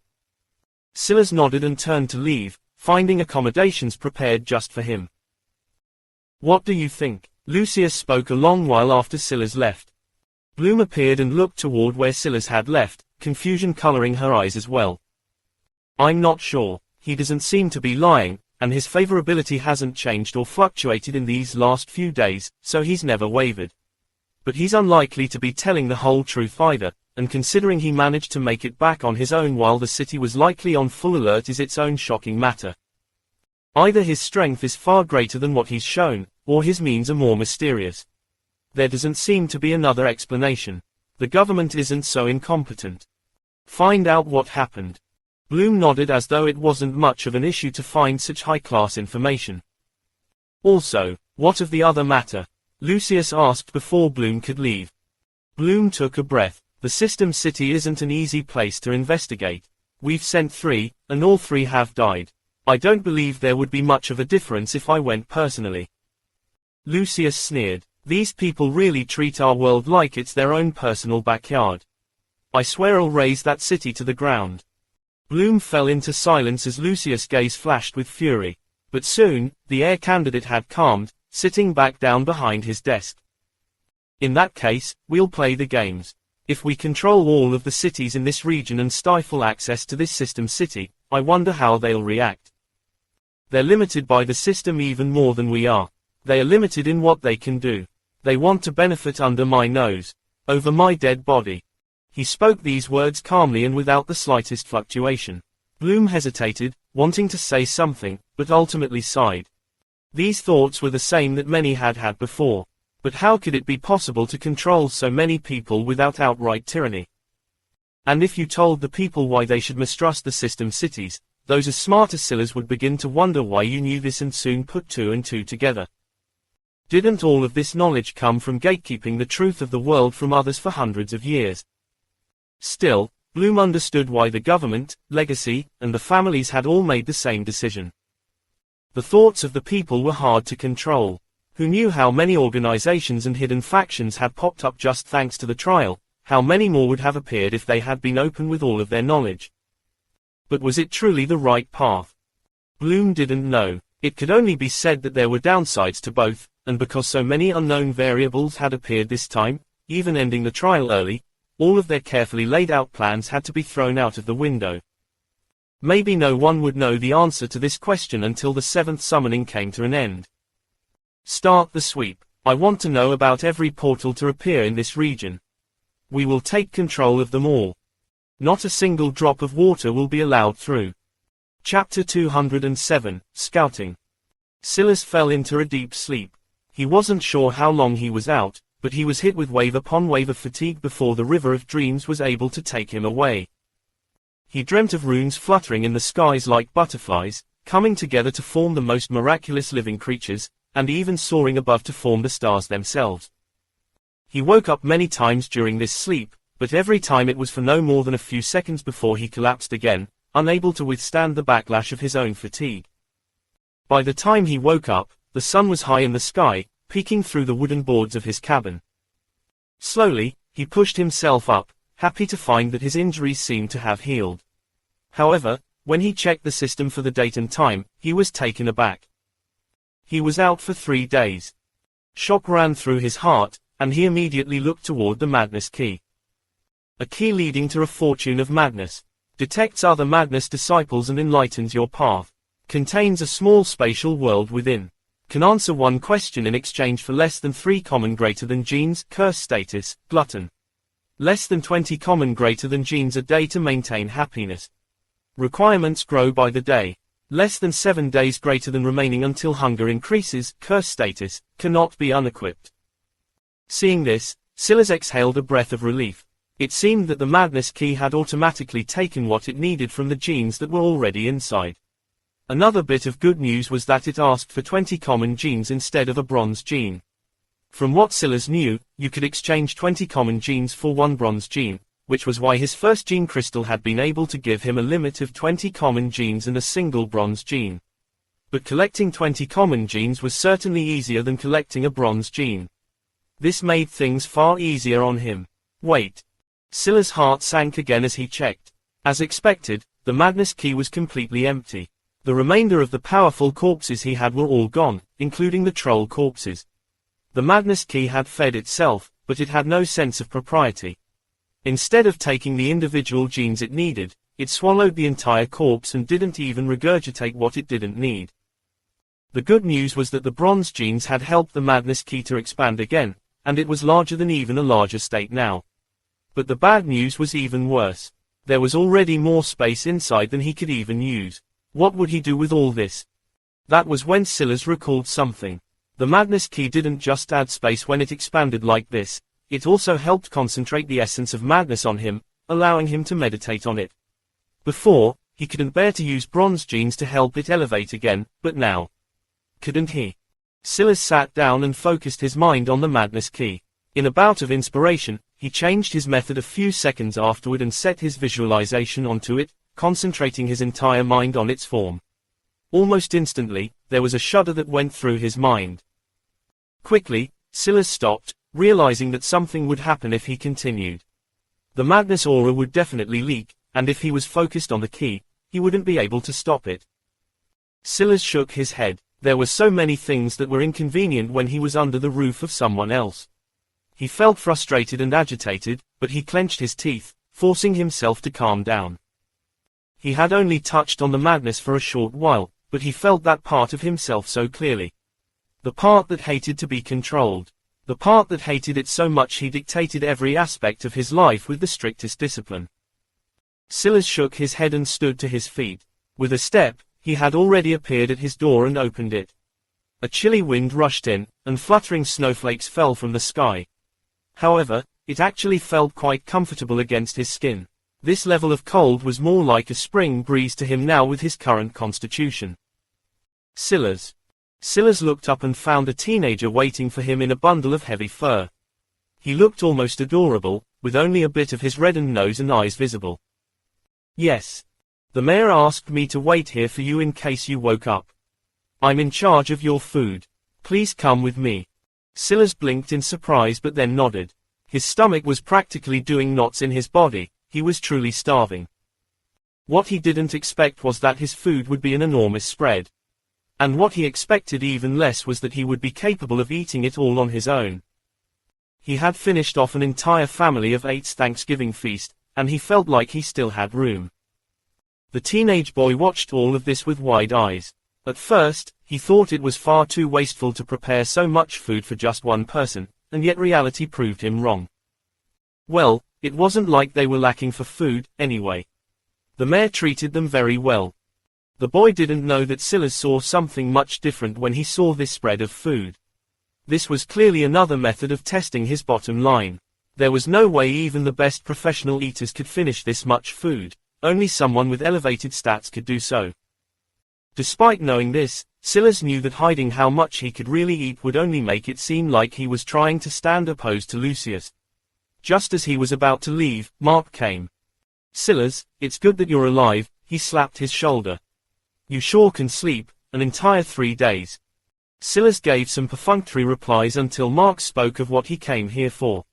Silas nodded and turned to leave, finding accommodations prepared just for him. What do you think? Lucius spoke a long while after Silas left. Bloom appeared and looked toward where Silas had left, confusion coloring her eyes as well. I'm not sure. He doesn't seem to be lying, and his favorability hasn't changed or fluctuated in these last few days, so he's never wavered. But he's unlikely to be telling the whole truth either, and considering he managed to make it back on his own while the city was likely on full alert is its own shocking matter. Either his strength is far greater than what he's shown, or his means are more mysterious. There doesn't seem to be another explanation. The government isn't so incompetent. Find out what happened. Bloom nodded as though it wasn't much of an issue to find such high-class information. Also, what of the other matter? Lucius asked before Bloom could leave. Bloom took a breath. The system city isn't an easy place to investigate. We've sent 3, and all 3 have died. I don't believe there would be much of a difference if I went personally. Lucius sneered. These people really treat our world like it's their own personal backyard. I swear I'll raze that city to the ground. Bloom fell into silence as Lucius' gaze flashed with fury. But soon, the air candidate had calmed, sitting back down behind his desk. In that case, we'll play the games. If we control all of the cities in this region and stifle access to this system city, I wonder how they'll react. They're limited by the system even more than we are. They are limited in what they can do. They want to benefit under my nose. Over my dead body. He spoke these words calmly and without the slightest fluctuation. Bloom hesitated, wanting to say something, but ultimately sighed. These thoughts were the same that many had had before. But how could it be possible to control so many people without outright tyranny? And if you told the people why they should mistrust the system cities, those as smart as Silas would begin to wonder why you knew this and soon put 2 and 2 together. Didn't all of this knowledge come from gatekeeping the truth of the world from others for hundreds of years? Still, Bloom understood why the government, legacy, and the families had all made the same decision. The thoughts of the people were hard to control. Who knew how many organizations and hidden factions had popped up just thanks to the trial, how many more would have appeared if they had been open with all of their knowledge? But was it truly the right path? Bloom didn't know. It could only be said that there were downsides to both, and because so many unknown variables had appeared this time, even ending the trial early, all of their carefully laid out plans had to be thrown out of the window. Maybe no one would know the answer to this question until the 7th summoning came to an end. Start the sweep. I want to know about every portal to appear in this region. We will take control of them all. Not a single drop of water will be allowed through. Chapter 207, Scouting. Silas fell into a deep sleep. He wasn't sure how long he was out, but he was hit with wave upon wave of fatigue before the river of dreams was able to take him away. He dreamt of runes fluttering in the skies like butterflies, coming together to form the most miraculous living creatures, and even soaring above to form the stars themselves. He woke up many times during this sleep, but every time it was for no more than a few seconds before he collapsed again, unable to withstand the backlash of his own fatigue. By the time he woke up, the sun was high in the sky, peeking through the wooden boards of his cabin. Slowly, he pushed himself up, happy to find that his injuries seemed to have healed. However, when he checked the system for the date and time, he was taken aback. He was out for 3 days. Shock ran through his heart, and he immediately looked toward the madness key. A key leading to a fortune of madness. Detects other madness disciples and enlightens your path. Contains a small spatial world within. Can answer one question in exchange for less than 3 common greater than genes, curse status, glutton. Less than 20 common greater than genes a day to maintain happiness. Requirements grow by the day. Less than 7 days greater than remaining until hunger increases, curse status, cannot be unequipped. Seeing this, Silas exhaled a breath of relief. It seemed that the madness key had automatically taken what it needed from the genes that were already inside. Another bit of good news was that it asked for 20 common genes instead of a bronze gene. From what Silas knew, you could exchange 20 common genes for 1 bronze gene, which was why his first gene crystal had been able to give him a limit of 20 common genes and a single bronze gene. But collecting 20 common genes was certainly easier than collecting a bronze gene. This made things far easier on him. Wait. Silas' heart sank again as he checked. As expected, the madness key was completely empty. The remainder of the powerful corpses he had were all gone, including the troll corpses. The madness key had fed itself, but it had no sense of propriety. Instead of taking the individual genes it needed, it swallowed the entire corpse and didn't even regurgitate what it didn't need. The good news was that the bronze genes had helped the madness key to expand again, and it was larger than even a larger state now. But the bad news was even worse. There was already more space inside than he could even use. What would he do with all this? That was when Silas recalled something. The madness key didn't just add space when it expanded like this, it also helped concentrate the essence of madness on him, allowing him to meditate on it. Before, he couldn't bear to use bronze genes to help it elevate again, but now. Couldn't he? Silas sat down and focused his mind on the madness key. In a bout of inspiration, he changed his method a few seconds afterward and set his visualization onto it, concentrating his entire mind on its form. Almost instantly, there was a shudder that went through his mind. Quickly, Silas stopped, realizing that something would happen if he continued. The madness aura would definitely leak, and if he was focused on the key, he wouldn't be able to stop it. Silas shook his head. There were so many things that were inconvenient when he was under the roof of someone else. He felt frustrated and agitated, but he clenched his teeth, forcing himself to calm down. He had only touched on the madness for a short while, but he felt that part of himself so clearly. The part that hated to be controlled. The part that hated it so much he dictated every aspect of his life with the strictest discipline. Silas shook his head and stood to his feet. With a step, he had already appeared at his door and opened it. A chilly wind rushed in, and fluttering snowflakes fell from the sky. However, it actually felt quite comfortable against his skin. This level of cold was more like a spring breeze to him now with his current constitution. Silas. Silas looked up and found a teenager waiting for him in a bundle of heavy fur. He looked almost adorable, with only a bit of his reddened nose and eyes visible. Yes. The mayor asked me to wait here for you in case you woke up. I'm in charge of your food. Please come with me. Silas blinked in surprise but then nodded. His stomach was practically doing knots in his body. He was truly starving. What he didn't expect was that his food would be an enormous spread. And what he expected even less was that he would be capable of eating it all on his own. He had finished off an entire family of 8's Thanksgiving feast, and he felt like he still had room. The teenage boy watched all of this with wide eyes. At first, he thought it was far too wasteful to prepare so much food for just one person, and yet reality proved him wrong. Well, it wasn't like they were lacking for food, anyway. The mayor treated them very well. The boy didn't know that Silas saw something much different when he saw this spread of food. This was clearly another method of testing his bottom line. There was no way even the best professional eaters could finish this much food, only someone with elevated stats could do so. Despite knowing this, Silas knew that hiding how much he could really eat would only make it seem like he was trying to stand opposed to Lucius. Just as he was about to leave, Mark came. "Silas, it's good that you're alive," he slapped his shoulder. "You sure can sleep, an entire 3 days." Silas gave some perfunctory replies until Mark spoke of what he came here for.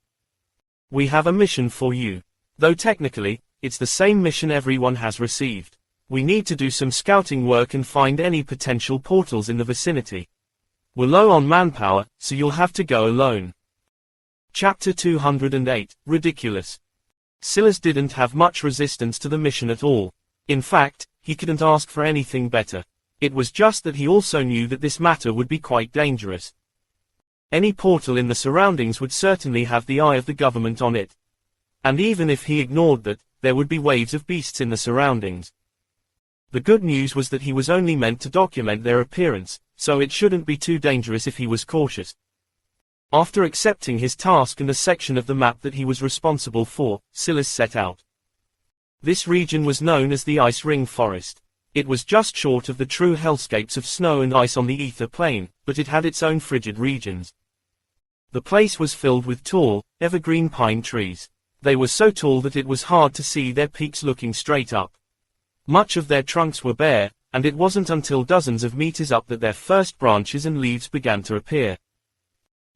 "We have a mission for you. Though technically, it's the same mission everyone has received. We need to do some scouting work and find any potential portals in the vicinity. We're low on manpower, so you'll have to go alone." Chapter 208, Ridiculous. Silas didn't have much resistance to the mission at all. In fact, he couldn't ask for anything better. It was just that he also knew that this matter would be quite dangerous. Any portal in the surroundings would certainly have the eye of the government on it. And even if he ignored that, there would be waves of beasts in the surroundings. The good news was that he was only meant to document their appearance, so it shouldn't be too dangerous if he was cautious. After accepting his task and a section of the map that he was responsible for, Silas set out. This region was known as the Ice Ring Forest. It was just short of the true hellscapes of snow and ice on the ether plane, but it had its own frigid regions. The place was filled with tall, evergreen pine trees. They were so tall that it was hard to see their peaks looking straight up. Much of their trunks were bare, and it wasn't until dozens of meters up that their first branches and leaves began to appear.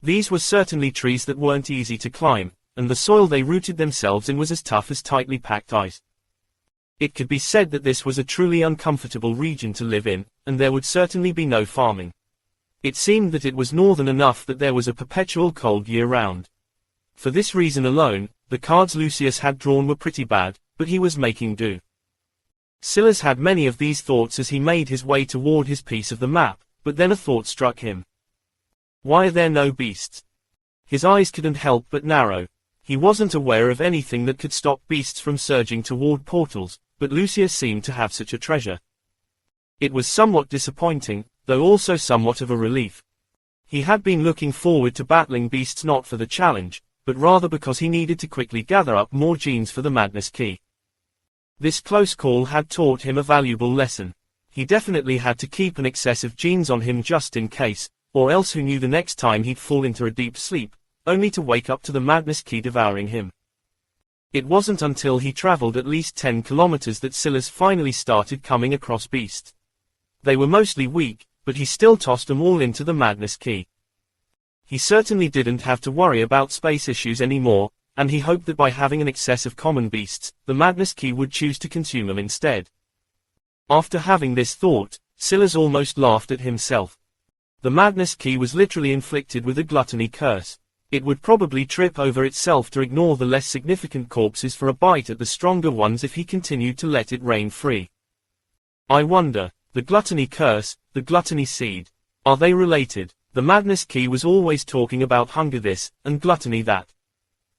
These were certainly trees that weren't easy to climb, and the soil they rooted themselves in was as tough as tightly packed ice. It could be said that this was a truly uncomfortable region to live in, and there would certainly be no farming. It seemed that it was northern enough that there was a perpetual cold year-round. For this reason alone, the cards Lucius had drawn were pretty bad, but he was making do. Silas had many of these thoughts as he made his way toward his piece of the map, but then a thought struck him. Why are there no beasts? His eyes couldn't help but narrow. He wasn't aware of anything that could stop beasts from surging toward portals, but Lucius seemed to have such a treasure. It was somewhat disappointing, though also somewhat of a relief. He had been looking forward to battling beasts not for the challenge, but rather because he needed to quickly gather up more genes for the madness key. This close call had taught him a valuable lesson. He definitely had to keep an excess of genes on him just in case, or else who knew the next time he'd fall into a deep sleep, only to wake up to the madness key devouring him. It wasn't until he traveled at least 10 kilometers that Silas finally started coming across beasts. They were mostly weak, but he still tossed them all into the madness key. He certainly didn't have to worry about space issues anymore, and he hoped that by having an excess of common beasts, the madness key would choose to consume them instead. After having this thought, Silas almost laughed at himself. The madness key was literally inflicted with a gluttony curse. It would probably trip over itself to ignore the less significant corpses for a bite at the stronger ones if he continued to let it reign free. I wonder, the gluttony curse, the gluttony seed, are they related? The madness key was always talking about hunger this, and gluttony that.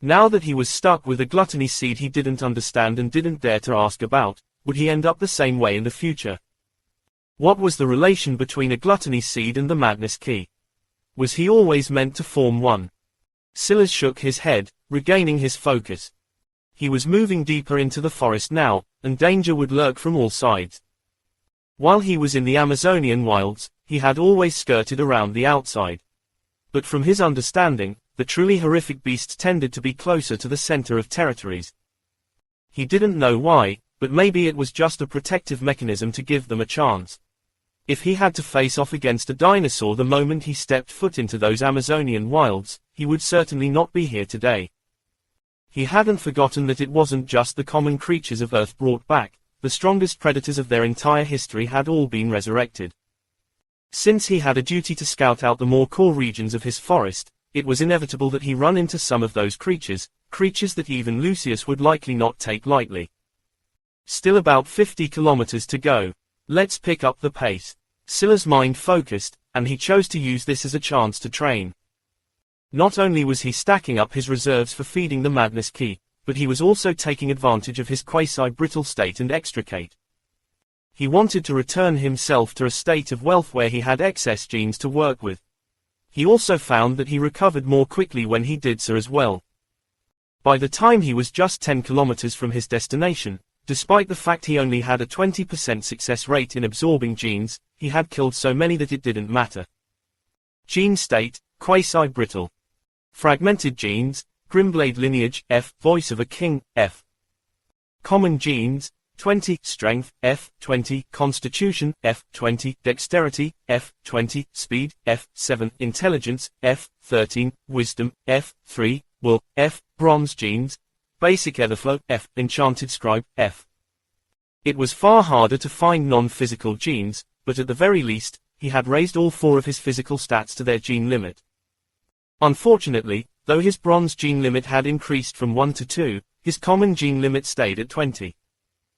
Now that he was stuck with a gluttony seed he didn't understand and didn't dare to ask about, would he end up the same way in the future? What was the relation between a gluttony seed and the madness key? Was he always meant to form one? Silas shook his head, regaining his focus. He was moving deeper into the forest now, and danger would lurk from all sides. While he was in the Amazonian wilds, he had always skirted around the outside. But from his understanding, the truly horrific beasts tended to be closer to the center of territories. He didn't know why, but maybe it was just a protective mechanism to give them a chance. If he had to face off against a dinosaur the moment he stepped foot into those Amazonian wilds, he would certainly not be here today. He hadn't forgotten that it wasn't just the common creatures of Earth brought back, the strongest predators of their entire history had all been resurrected. Since he had a duty to scout out the more core regions of his forest, it was inevitable that he run into some of those creatures that even Lucius would likely not take lightly. Still about 50 kilometers to go. Let's pick up the pace. Silas' mind focused, and he chose to use this as a chance to train. Not only was he stacking up his reserves for feeding the madness key, but he was also taking advantage of his quasi-brittle state and extricate. He wanted to return himself to a state of wealth where he had excess genes to work with. He also found that he recovered more quickly when he did so as well. By the time he was just 10 kilometers from his destination, despite the fact he only had a 20% success rate in absorbing genes, he had killed so many that it didn't matter. Gene state, quasi-brittle. Fragmented genes, Grimblade lineage, F, voice of a king, F. Common genes, 20, strength, F, 20, constitution, F, 20, dexterity, F, 20, speed, F, 7, intelligence, F, 13, wisdom, F, 3, will, F, bronze genes, basic etherflow, F, enchanted scribe, F. It was far harder to find non-physical genes, but at the very least, he had raised all 4 of his physical stats to their gene limit. Unfortunately, though his bronze gene limit had increased from 1 to 2, his common gene limit stayed at 20.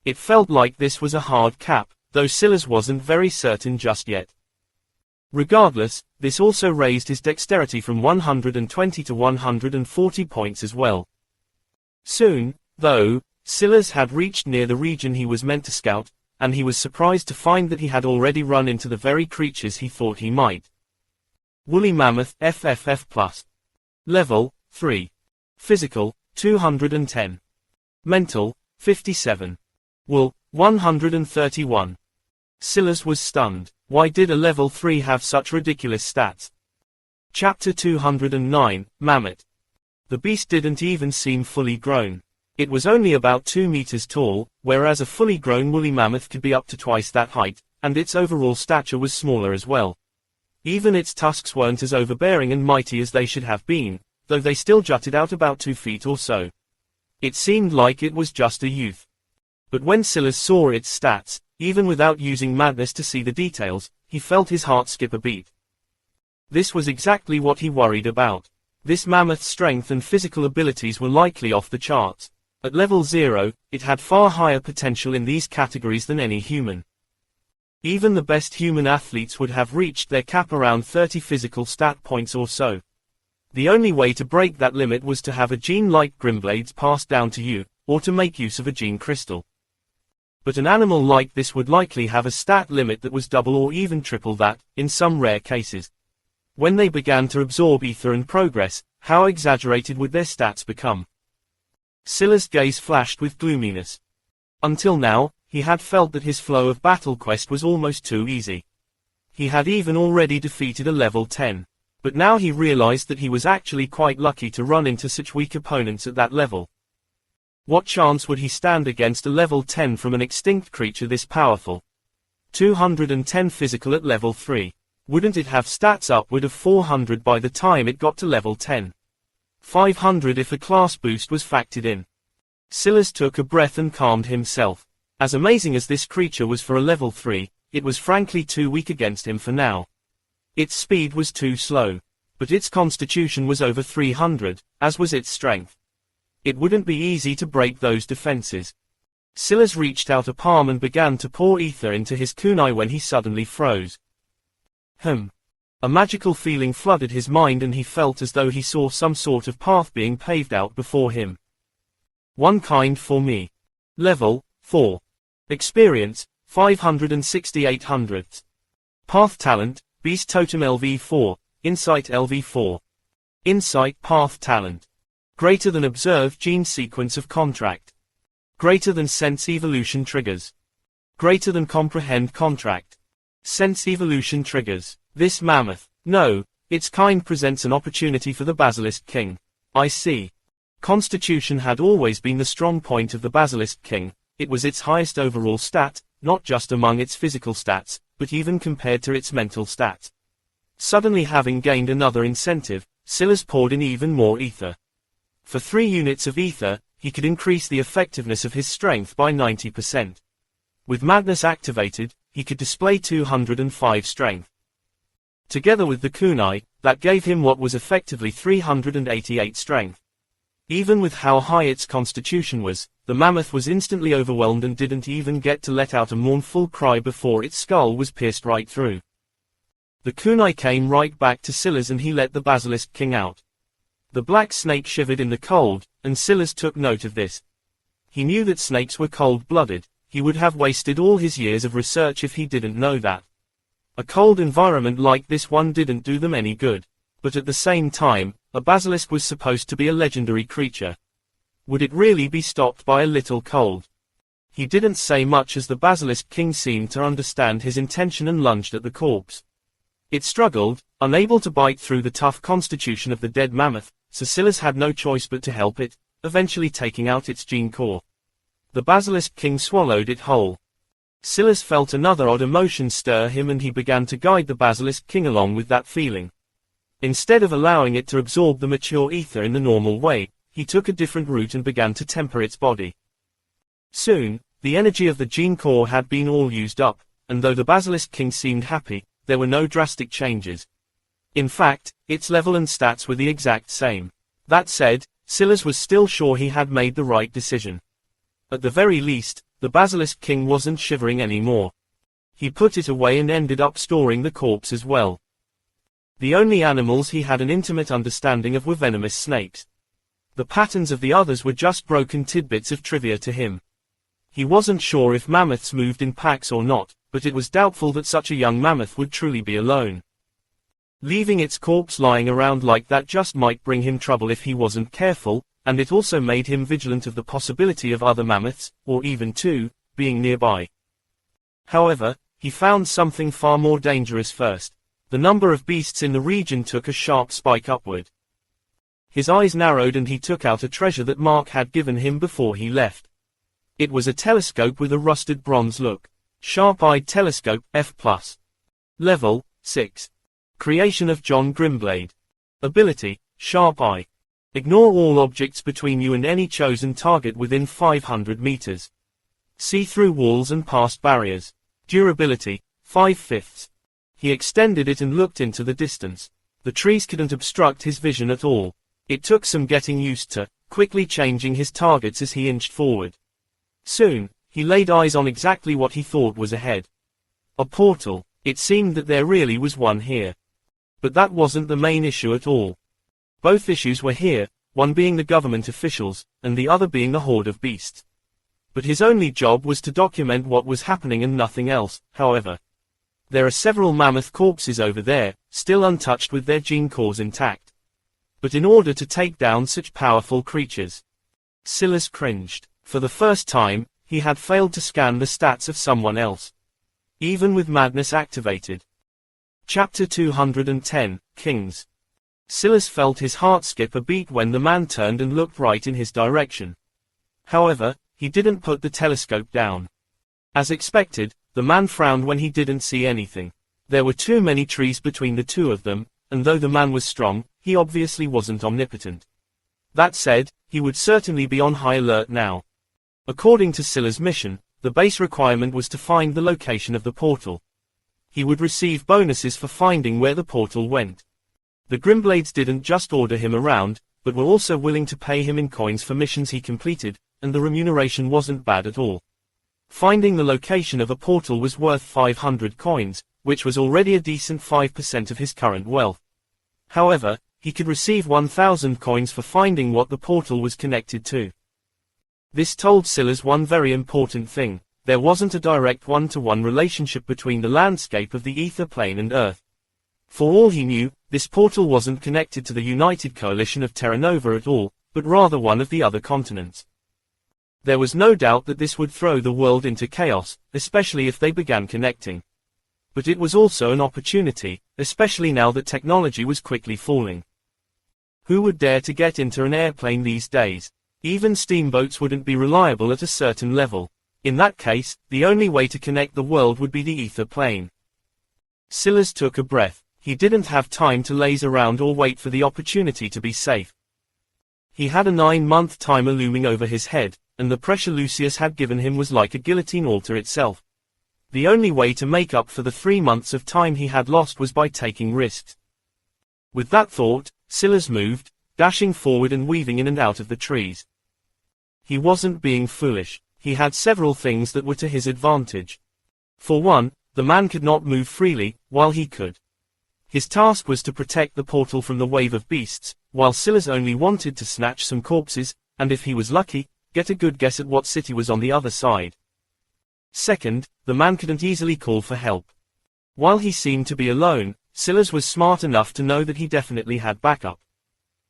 It felt like this was a hard cap, though Silas wasn't very certain just yet. Regardless, this also raised his dexterity from 120 to 140 points as well. Soon, though, Silas had reached near the region he was meant to scout, and he was surprised to find that he had already run into the very creatures he thought he might. Woolly Mammoth FFF+. Level, 3. Physical, 210. Mental, 57. Will, 131. Silas was stunned. Why did a level 3 have such ridiculous stats? Chapter 209, Mammoth. The beast didn't even seem fully grown. It was only about 2 meters tall, whereas a fully grown woolly mammoth could be up to twice that height, and its overall stature was smaller as well. Even its tusks weren't as overbearing and mighty as they should have been, though they still jutted out about 2 feet or so. It seemed like it was just a youth. But when Silas saw its stats, even without using madness to see the details, he felt his heart skip a beat. This was exactly what he worried about. This mammoth's strength and physical abilities were likely off the charts. At level 0, it had far higher potential in these categories than any human. Even the best human athletes would have reached their cap around 30 physical stat points or so. The only way to break that limit was to have a gene like Grimblades passed down to you, or to make use of a gene crystal. But an animal like this would likely have a stat limit that was double or even triple that, in some rare cases. When they began to absorb ether and progress, how exaggerated would their stats become? Silas' gaze flashed with gloominess. Until now, he had felt that his flow of battle quest was almost too easy. He had even already defeated a level 10. But now he realized that he was actually quite lucky to run into such weak opponents at that level. What chance would he stand against a level 10 from an extinct creature this powerful? 210 physical at level 3. Wouldn't it have stats upward of 400 by the time it got to level 10? 500 if a class boost was factored in. Silas took a breath and calmed himself. As amazing as this creature was for a level 3, it was frankly too weak against him for now. Its speed was too slow. But its constitution was over 300, as was its strength. It wouldn't be easy to break those defenses. Silas reached out a palm and began to pour ether into his kunai when he suddenly froze. A magical feeling flooded his mind and he felt as though he saw some sort of path being paved out before him. One kind for me. Level, 4. Experience, 568 hundredths. Path talent, Beast Totem LV4, Insight LV4. Insight Path talent. Greater than Observe Gene Sequence of Contract. Greater than Sense Evolution Triggers. Greater than Comprehend Contract. Sense Evolution Triggers. This mammoth. No, its kind presents an opportunity for the Basilisk King. I see. Constitution had always been the strong point of the Basilisk King. It was its highest overall stat, not just among its physical stats, but even compared to its mental stats. Suddenly having gained another incentive, Silas poured in even more ether. For 3 units of ether, he could increase the effectiveness of his strength by 90%. With madness activated, he could display 205 strength. Together with the kunai, that gave him what was effectively 388 strength. Even with how high its constitution was, the mammoth was instantly overwhelmed and didn't even get to let out a mournful cry before its skull was pierced right through. The kunai came right back to Silas and he let the Basilisk King out. The black snake shivered in the cold, and Silas took note of this. He knew that snakes were cold-blooded. He would have wasted all his years of research if he didn't know that. A cold environment like this one didn't do them any good. But at the same time, a basilisk was supposed to be a legendary creature. Would it really be stopped by a little cold? He didn't say much as the Basilisk King seemed to understand his intention and lunged at the corpse. It struggled, unable to bite through the tough constitution of the dead mammoth, so Silas had no choice but to help it, eventually taking out its gene core. The Basilisk King swallowed it whole. Silas felt another odd emotion stir him and he began to guide the Basilisk King along with that feeling. Instead of allowing it to absorb the mature ether in the normal way, he took a different route and began to temper its body. Soon, the energy of the gene core had been all used up, and though the Basilisk King seemed happy, there were no drastic changes. In fact, its level and stats were the exact same. That said, Silas was still sure he had made the right decision. At the very least, the Basilisk King wasn't shivering anymore. He put it away and ended up storing the corpse as well. The only animals he had an intimate understanding of were venomous snakes. The patterns of the others were just broken tidbits of trivia to him. He wasn't sure if mammoths moved in packs or not, but it was doubtful that such a young mammoth would truly be alone. Leaving its corpse lying around like that just might bring him trouble if he wasn't careful, and it also made him vigilant of the possibility of other mammoths, or even two, being nearby. However, he found something far more dangerous first. The number of beasts in the region took a sharp spike upward. His eyes narrowed and he took out a treasure that Mark had given him before he left. It was a telescope with a rusted bronze look. Sharp-eyed telescope, F+. Level, 6. Creation of John Grimblade. Ability, Sharp Eye. Ignore all objects between you and any chosen target within 500 meters. See through walls and past barriers. Durability, 5/5. He extended it and looked into the distance. The trees couldn't obstruct his vision at all. It took some getting used to, quickly changing his targets as he inched forward. Soon, he laid eyes on exactly what he thought was ahead. A portal. It seemed that there really was one here. But that wasn't the main issue at all. Both issues were here, one being the government officials, and the other being the horde of beasts. But his only job was to document what was happening and nothing else, however. There are several mammoth corpses over there, still untouched with their gene cores intact. But in order to take down such powerful creatures, Silas cringed. For the first time, he had failed to scan the stats of someone else. Even with madness activated. Chapter 210, Kings. Silas felt his heart skip a beat when the man turned and looked right in his direction. However, he didn't put the telescope down. As expected, the man frowned when he didn't see anything. There were too many trees between the two of them, and though the man was strong, he obviously wasn't omnipotent. That said, he would certainly be on high alert now. According to Silas' mission, the base requirement was to find the location of the portal. He would receive bonuses for finding where the portal went. The Grimblades didn't just order him around, but were also willing to pay him in coins for missions he completed, and the remuneration wasn't bad at all. Finding the location of a portal was worth 500 coins, which was already a decent 5% of his current wealth. However, he could receive 1,000 coins for finding what the portal was connected to. This told Silas one very important thing: there wasn't a direct one-to-one relationship between the landscape of the ether plane and Earth. For all he knew, this portal wasn't connected to the United Coalition of Terra Nova at all, but rather one of the other continents. There was no doubt that this would throw the world into chaos, especially if they began connecting. But it was also an opportunity, especially now that technology was quickly falling. Who would dare to get into an airplane these days? Even steamboats wouldn't be reliable at a certain level. In that case, the only way to connect the world would be the ether plane. Silas took a breath. He didn't have time to laze around or wait for the opportunity to be safe. He had a 9-month timer looming over his head, and the pressure Lucius had given him was like a guillotine altar itself. The only way to make up for the 3 months of time he had lost was by taking risks. With that thought, Silas moved, dashing forward and weaving in and out of the trees. He wasn't being foolish. He had several things that were to his advantage. For one, the man could not move freely, while he could. His task was to protect the portal from the wave of beasts, while Silas only wanted to snatch some corpses, and if he was lucky, get a good guess at what city was on the other side. Second, the man couldn't easily call for help. While he seemed to be alone, Silas was smart enough to know that he definitely had backup.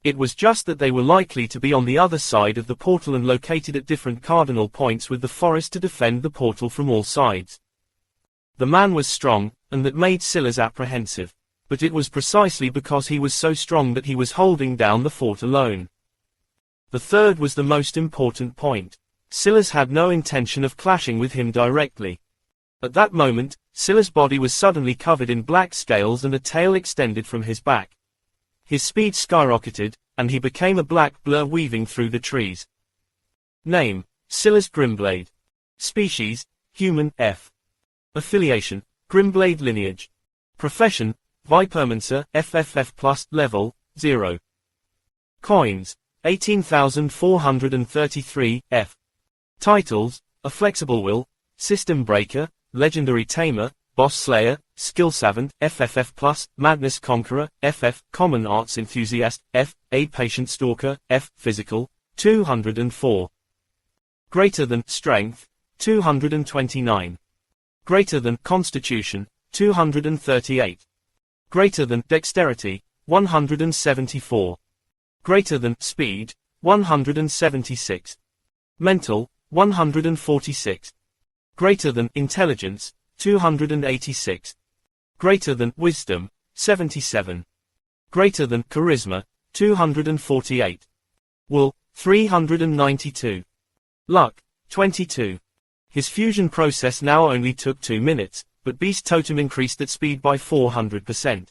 It was just that they were likely to be on the other side of the portal and located at different cardinal points with the forest to defend the portal from all sides. The man was strong, and that made Silas apprehensive. But it was precisely because he was so strong that he was holding down the fort alone. The third was the most important point. Silas had no intention of clashing with him directly. At that moment, Silas' body was suddenly covered in black scales and a tail extended from his back. His speed skyrocketed, and he became a black blur weaving through the trees. Name: Silas Grimblade. Species: human, F. Affiliation: Grimblade lineage. Profession: Vipermancer, FFF+, level, 0. Coins: 18,433, F. Titles: A Flexible Will, System Breaker, Legendary Tamer, Boss Slayer, Skill Savant, FFF+, Madness Conqueror, FF, Common Arts Enthusiast, F, A Patient Stalker, F, Physical, 204. Greater than, Strength, 229. Greater than, Constitution, 238. Greater than, Dexterity, 174. Greater than, Speed, 176. Mental, 146. Greater than, Intelligence, 286. Greater than, Wisdom, 77. Greater than, Charisma, 248. Will, 392. Luck, 22. His fusion process now only took 2 minutes, but Beast Totem increased that speed by 400%.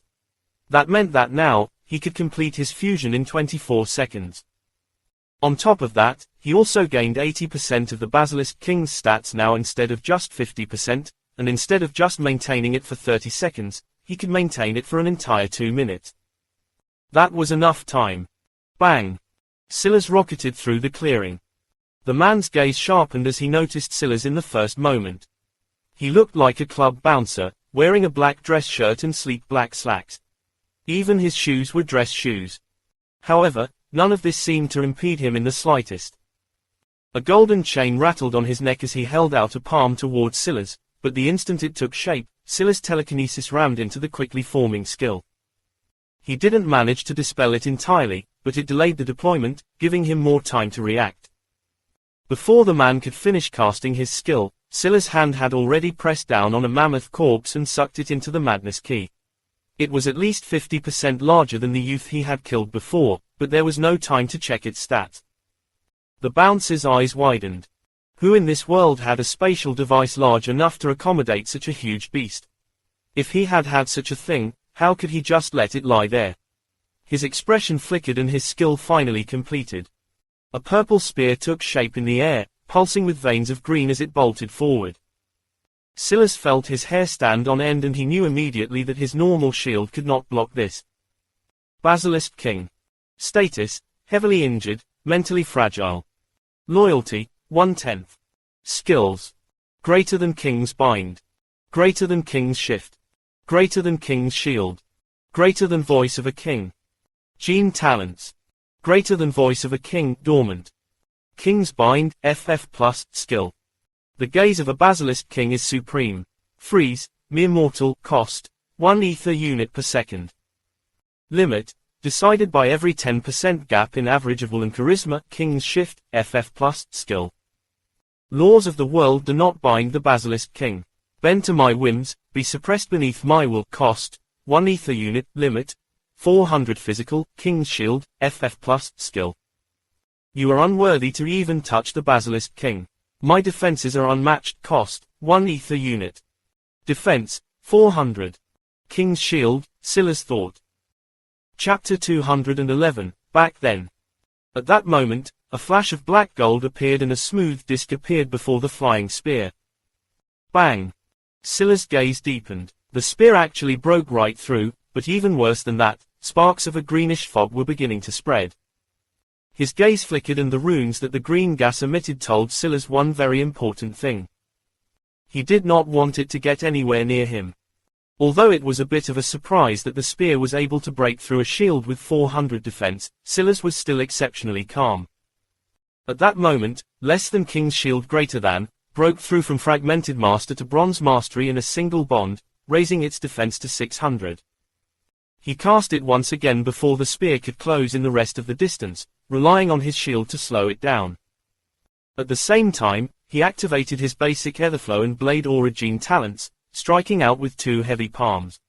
That meant that now, he could complete his fusion in 24 seconds. On top of that, he also gained 80% of the Basilisk King's stats now instead of just 50%, and instead of just maintaining it for 30 seconds, he could maintain it for an entire 2 minutes. That was enough time. Bang! Silas rocketed through the clearing. The man's gaze sharpened as he noticed Silas in the first moment. He looked like a club bouncer, wearing a black dress shirt and sleek black slacks. Even his shoes were dress shoes. However, none of this seemed to impede him in the slightest. A golden chain rattled on his neck as he held out a palm towards Silas, but the instant it took shape, Silas' telekinesis rammed into the quickly forming skill. He didn't manage to dispel it entirely, but it delayed the deployment, giving him more time to react. Before the man could finish casting his skill, Silas' hand had already pressed down on a mammoth corpse and sucked it into the madness key. It was at least 50% larger than the youth he had killed before, but there was no time to check its stats. The bouncer's eyes widened. Who in this world had a spatial device large enough to accommodate such a huge beast? If he had had such a thing, how could he just let it lie there? His expression flickered and his skill finally completed. A purple spear took shape in the air, pulsing with veins of green as it bolted forward. Silas felt his hair stand on end and he knew immediately that his normal shield could not block this. Basilisk King. Status: heavily injured, mentally fragile. Loyalty: 1/10. Skills: greater than King's Bind. Greater than King's Shift. Greater than King's Shield. Greater than Voice of a King. Gene Talents: greater than Voice of a King, dormant. King's Bind, FF+, skill. The gaze of a Basilisk King is supreme. Freeze, mere mortal, cost, 1 ether unit per second. Limit, decided by every 10% gap in average of will and charisma, King's Shift, FF+, skill. Laws of the world do not bind the Basilisk King. Bend to my whims, be suppressed beneath my will, cost, 1 ether unit, limit, 400 physical, King's Shield, FF+, skill. You are unworthy to even touch the Basilisk King. My defenses are unmatched, cost, 1 ether unit. Defense, 400. King's Shield, Silas thought. Chapter 211, Back Then. At that moment, a flash of black gold appeared and a smooth disc appeared before the flying spear. Bang! Silas' gaze deepened. The spear actually broke right through, but even worse than that, sparks of a greenish fog were beginning to spread. His gaze flickered and the runes that the green gas emitted told Silas one very important thing. He did not want it to get anywhere near him. Although it was a bit of a surprise that the spear was able to break through a shield with 400 defense, Silas was still exceptionally calm. At that moment, less than King's Shield greater than, broke through from fragmented master to bronze mastery in a single bond, raising its defense to 600. He cast it once again before the spear could close in the rest of the distance, relying on his shield to slow it down. At the same time, he activated his basic etherflow and blade origin talents, striking out with 2 heavy palms.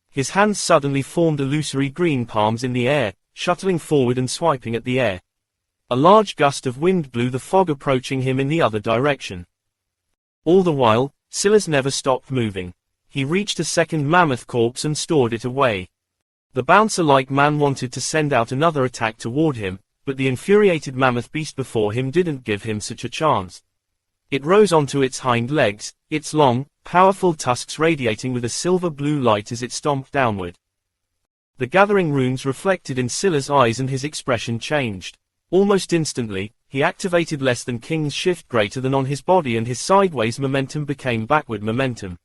His hands suddenly formed illusory green palms in the air, shuttling forward and swiping at the air. A large gust of wind blew the fog approaching him in the other direction. All the while, Silas never stopped moving. He reached a second mammoth corpse and stored it away. The bouncer-like man wanted to send out another attack toward him, but the infuriated mammoth beast before him didn't give him such a chance. It rose onto its hind legs, its long, powerful tusks radiating with a silver-blue light as it stomped downward. The gathering runes reflected in Silas' eyes and his expression changed. Almost instantly, he activated less than King's shift greater than on his body and his sideways momentum became backward momentum.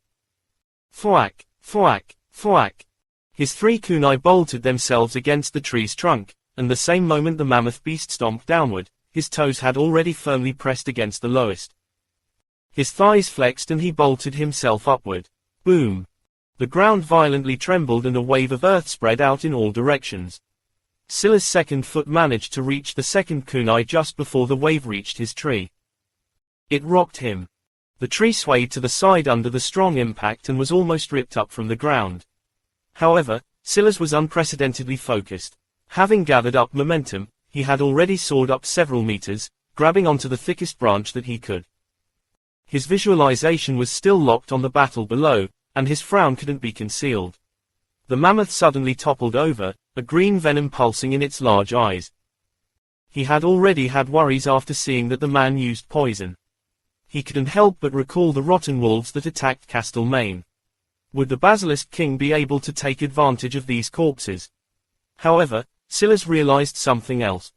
Thwack, thwack, thwack. His 3 kunai bolted themselves against the tree's trunk, and the same moment the mammoth beast stomped downward, his toes had already firmly pressed against the lowest. His thighs flexed and he bolted himself upward. Boom! The ground violently trembled and a wave of earth spread out in all directions. Silas' second foot managed to reach the second kunai just before the wave reached his tree. It rocked him. The tree swayed to the side under the strong impact and was almost ripped up from the ground. However, Silas was unprecedentedly focused. Having gathered up momentum, he had already soared up several meters, grabbing onto the thickest branch that he could. His visualization was still locked on the battle below, and his frown couldn't be concealed. The mammoth suddenly toppled over, a green venom pulsing in its large eyes. He had already had worries after seeing that the man used poison. He couldn't help but recall the rotten wolves that attacked Castlemaine. Would the Basilisk King be able to take advantage of these corpses? However, Silas realized something else.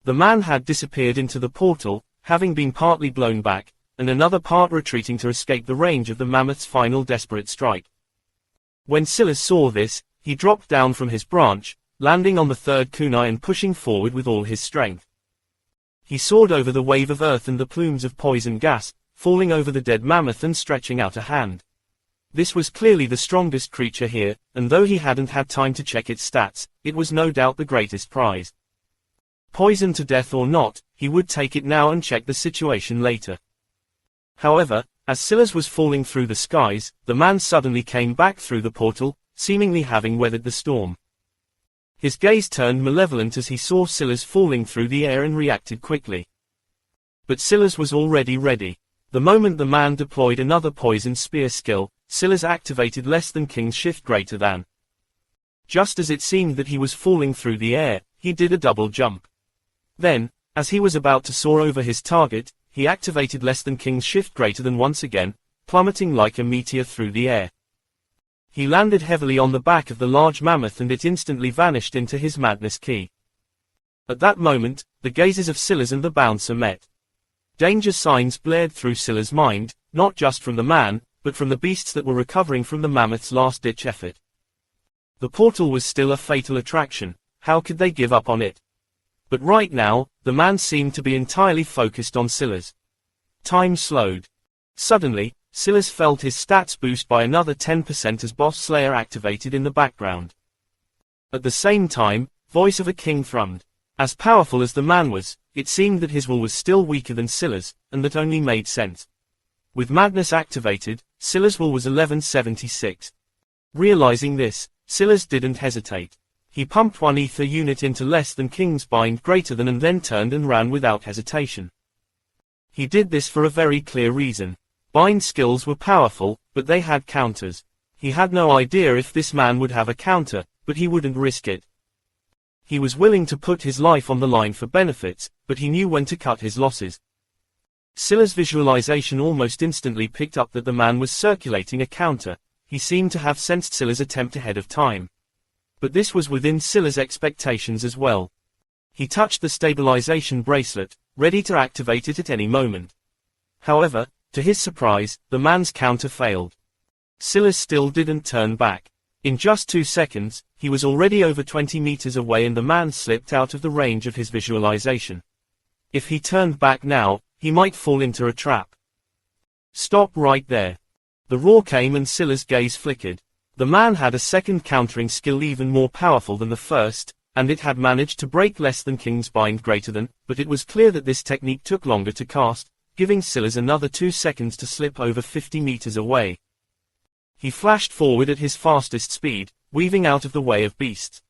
The man had disappeared into the portal, having been partly blown back, and another part retreating to escape the range of the mammoth's final desperate strike. When Silas saw this, he dropped down from his branch, landing on the third kunai and pushing forward with all his strength. He soared over the wave of earth and the plumes of poison gas, falling over the dead mammoth and stretching out a hand. This was clearly the strongest creature here, and though he hadn't had time to check its stats, it was no doubt the greatest prize. Poison to death or not, he would take it now and check the situation later. However, as Silas was falling through the skies, the man suddenly came back through the portal, seemingly having weathered the storm. His gaze turned malevolent as he saw Silas falling through the air and reacted quickly. But Silas was already ready. The moment the man deployed another poison spear skill, Silas activated less than King's shift greater than. Just as it seemed that he was falling through the air, he did a double jump. Then, as he was about to soar over his target, he activated less than King's shift greater than once again, plummeting like a meteor through the air. He landed heavily on the back of the large mammoth and it instantly vanished into his madness key. At that moment, the gazes of Silas and the bouncer met. Danger signs blared through Silas' mind, not just from the man, but from the beasts that were recovering from the mammoth's last-ditch effort. The portal was still a fatal attraction, how could they give up on it? But right now, the man seemed to be entirely focused on Silas. Time slowed. Suddenly, Silas felt his stats boost by another 10% as Boss Slayer activated in the background. At the same time, Voice of a King thrummed. As powerful as the man was, it seemed that his will was still weaker than Silas, and that only made sense. With madness activated, Silas' will was 1176. Realizing this, Silas didn't hesitate. He pumped one ether unit into less than King's bind greater than and then turned and ran without hesitation. He did this for a very clear reason. Bind skills were powerful, but they had counters. He had no idea if this man would have a counter, but he wouldn't risk it. He was willing to put his life on the line for benefits, but he knew when to cut his losses. Silas' visualization almost instantly picked up that the man was circulating a counter. He seemed to have sensed Silas' attempt ahead of time. But this was within Silas' expectations as well. He touched the stabilization bracelet, ready to activate it at any moment. However, to his surprise, the man's counter failed. Silas still didn't turn back. In just 2 seconds, he was already over 20 meters away and the man slipped out of the range of his visualization. If he turned back now, he might fall into a trap. Stop right there. The roar came and Silas' gaze flickered. The man had a second countering skill even more powerful than the first, and it had managed to break less than King's Bind greater than, but it was clear that this technique took longer to cast, giving Silas another 2 seconds to slip over 50 meters away. He flashed forward at his fastest speed, weaving out of the way of beasts.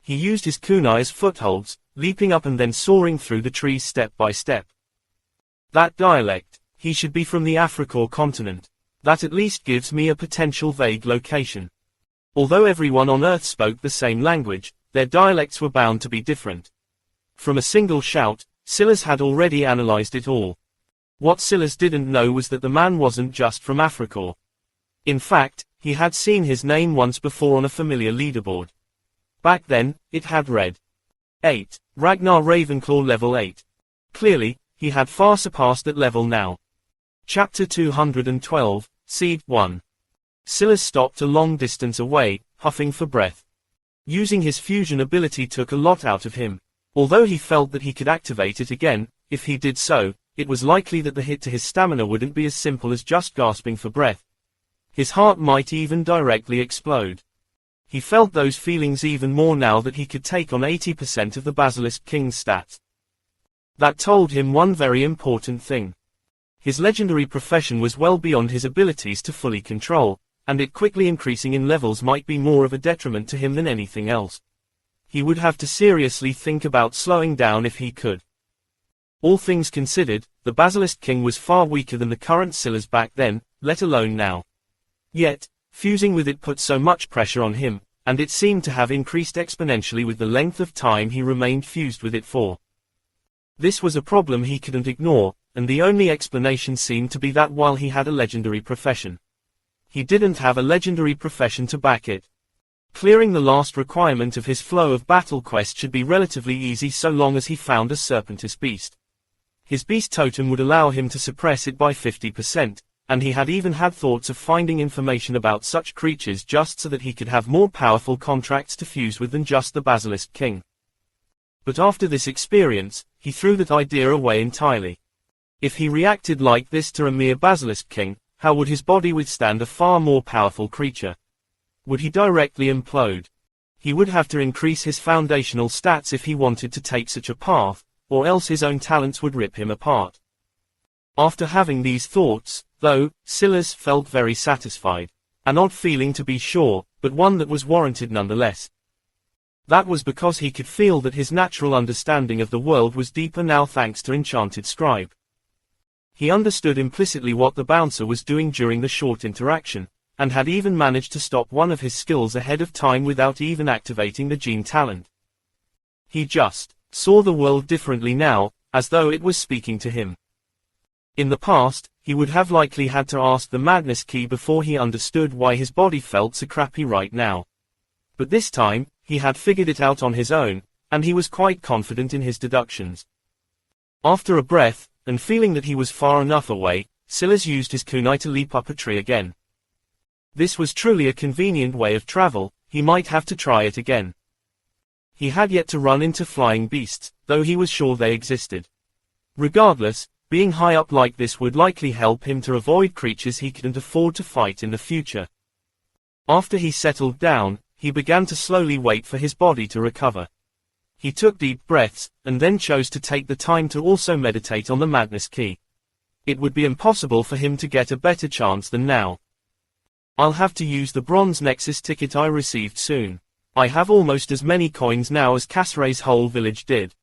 He used his kunai as footholds, leaping up and then soaring through the trees step by step. That dialect, he should be from the Africa continent. That at least gives me a potential vague location. Although everyone on Earth spoke the same language, their dialects were bound to be different. From a single shout, Silas had already analyzed it all. What Silas didn't know was that the man wasn't just from Africa. In fact, he had seen his name once before on a familiar leaderboard. Back then, it had read 8, Ragnar Ravenclaw level 8. Clearly, he had far surpassed that level now. Chapter 212, Seed 1. Silas stopped a long distance away, huffing for breath. Using his fusion ability took a lot out of him. Although he felt that he could activate it again, if he did so, it was likely that the hit to his stamina wouldn't be as simple as just gasping for breath. His heart might even directly explode. He felt those feelings even more now that he could take on 80% of the Basilisk King's stats. That told him one very important thing. His legendary profession was well beyond his abilities to fully control, and it quickly increasing in levels might be more of a detriment to him than anything else. He would have to seriously think about slowing down if he could. All things considered, the Basilisk King was far weaker than the current Silas back then, let alone now. Yet, fusing with it put so much pressure on him, and it seemed to have increased exponentially with the length of time he remained fused with it for. This was a problem he couldn't ignore, and the only explanation seemed to be that while he had a legendary profession, he didn't have a legendary profession to back it. Clearing the last requirement of his flow of battle quest should be relatively easy so long as he found a serpentous beast. His beast totem would allow him to suppress it by 50%, and he had even had thoughts of finding information about such creatures just so that he could have more powerful contracts to fuse with than just the Basilisk King. But after this experience, he threw that idea away entirely. If he reacted like this to a mere Basilisk King, how would his body withstand a far more powerful creature? Would he directly implode? He would have to increase his foundational stats if he wanted to take such a path, or else his own talents would rip him apart. After having these thoughts, though, Silas felt very satisfied. An odd feeling to be sure, but one that was warranted nonetheless. That was because he could feel that his natural understanding of the world was deeper now thanks to Enchanted Scribe. He understood implicitly what the bouncer was doing during the short interaction, and had even managed to stop one of his skills ahead of time without even activating the gene talent. He just saw the world differently now, as though it was speaking to him. In the past, he would have likely had to ask the madness key before he understood why his body felt so crappy right now. But this time, he had figured it out on his own, and he was quite confident in his deductions. After a breath, and feeling that he was far enough away, Silas used his kunai to leap up a tree again. This was truly a convenient way of travel, he might have to try it again. He had yet to run into flying beasts, though he was sure they existed. Regardless, being high up like this would likely help him to avoid creatures he couldn't afford to fight in the future. After he settled down, he began to slowly wait for his body to recover. He took deep breaths, and then chose to take the time to also meditate on the madness key. It would be impossible for him to get a better chance than now. I'll have to use the bronze Nexus ticket I received soon. I have almost as many coins now as Casray's whole village did.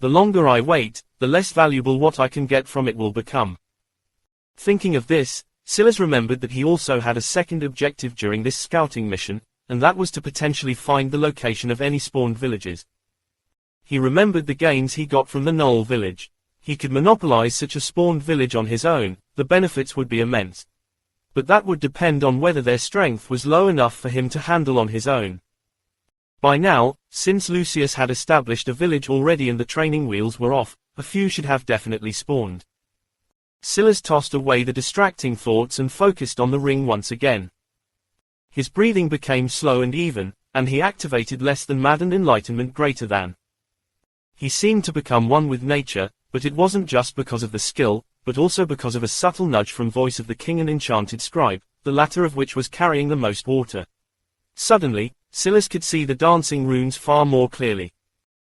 The longer I wait, the less valuable what I can get from it will become. Thinking of this, Silas remembered that he also had a second objective during this scouting mission, and that was to potentially find the location of any spawned villages. He remembered the gains he got from the Knoll village. He could monopolize such a spawned village on his own, the benefits would be immense. But that would depend on whether their strength was low enough for him to handle on his own. By now, since Lucius had established a village already and the training wheels were off, a few should have definitely spawned. Silas tossed away the distracting thoughts and focused on the ring once again. His breathing became slow and even, and he activated less than maddened enlightenment greater than. He seemed to become one with nature, but it wasn't just because of the skill, but also because of a subtle nudge from Voice of the King and Enchanted Scribe, the latter of which was carrying the most water. Suddenly, Silas could see the dancing runes far more clearly.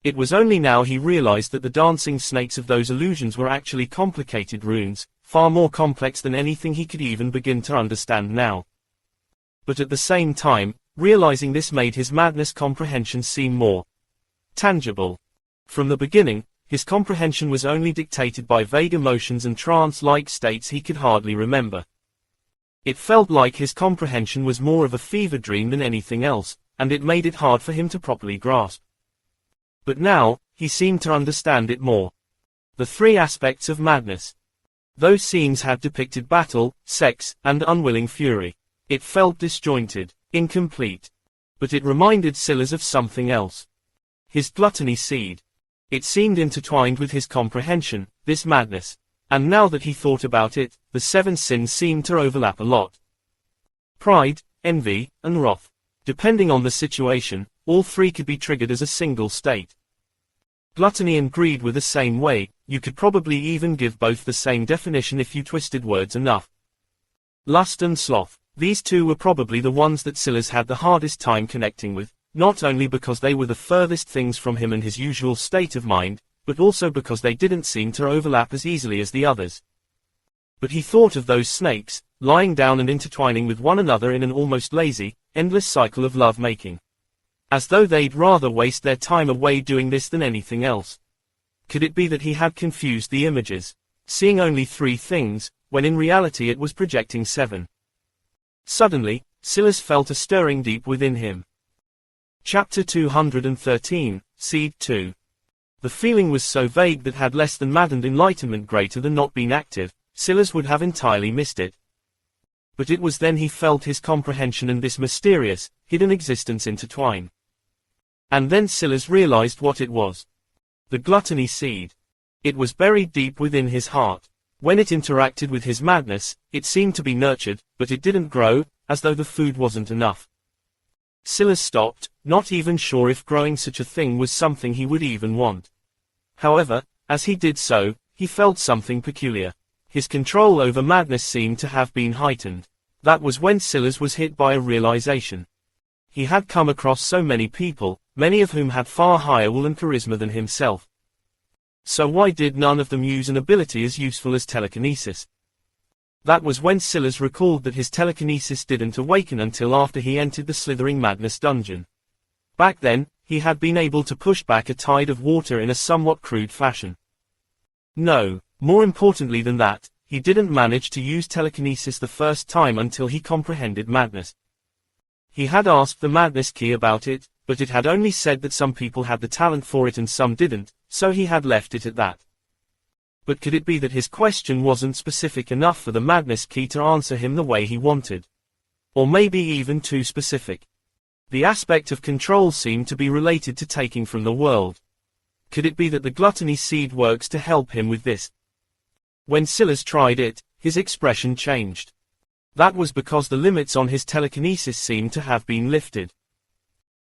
It was only now he realized that the dancing snakes of those illusions were actually complicated runes, far more complex than anything he could even begin to understand now. But at the same time, realizing this made his madness comprehension seem more tangible. From the beginning, his comprehension was only dictated by vague emotions and trance-like states he could hardly remember. It felt like his comprehension was more of a fever dream than anything else, and it made it hard for him to properly grasp. But now, he seemed to understand it more. The three aspects of madness. Those scenes had depicted battle, sex, and unwilling fury. It felt disjointed, incomplete. But it reminded Silas of something else. His gluttony seed. It seemed intertwined with his comprehension, this madness. And now that he thought about it, the 7 sins seemed to overlap a lot. Pride, envy, and wrath. Depending on the situation, all 3 could be triggered as a single state. Gluttony and greed were the same way, you could probably even give both the same definition if you twisted words enough. Lust and sloth. These 2 were probably the ones that Silas had the hardest time connecting with, not only because they were the furthest things from him and his usual state of mind, but also because they didn't seem to overlap as easily as the others. But he thought of those snakes, lying down and intertwining with one another in an almost lazy, endless cycle of love-making. As though they'd rather waste their time away doing this than anything else. Could it be that he had confused the images, seeing only 3 things, when in reality it was projecting 7? Suddenly, Silas felt a stirring deep within him. Chapter 213, Seed 2. The feeling was so vague that had less than maddened enlightenment greater than not been active, Silas would have entirely missed it. But it was then he felt his comprehension and this mysterious, hidden existence intertwine. And then Silas realized what it was. The gluttony seed. It was buried deep within his heart. When it interacted with his madness, it seemed to be nurtured, but it didn't grow, as though the food wasn't enough. Silas stopped, not even sure if growing such a thing was something he would even want. However, as he did so, he felt something peculiar. His control over madness seemed to have been heightened. That was when Silas was hit by a realization. He had come across so many people, many of whom had far higher will and charisma than himself. So why did none of them use an ability as useful as telekinesis? That was when Silas recalled that his telekinesis didn't awaken until after he entered the slithering madness dungeon. Back then, he had been able to push back a tide of water in a somewhat crude fashion. No, more importantly than that, he didn't manage to use telekinesis the first time until he comprehended madness. He had asked the madness key about it, but it had only said that some people had the talent for it and some didn't, so he had left it at that. But could it be that his question wasn't specific enough for the madness key to answer him the way he wanted? Or maybe even too specific. The aspect of control seemed to be related to taking from the world. Could it be that the gluttony seed works to help him with this? When Silas tried it, his expression changed. That was because the limits on his telekinesis seemed to have been lifted.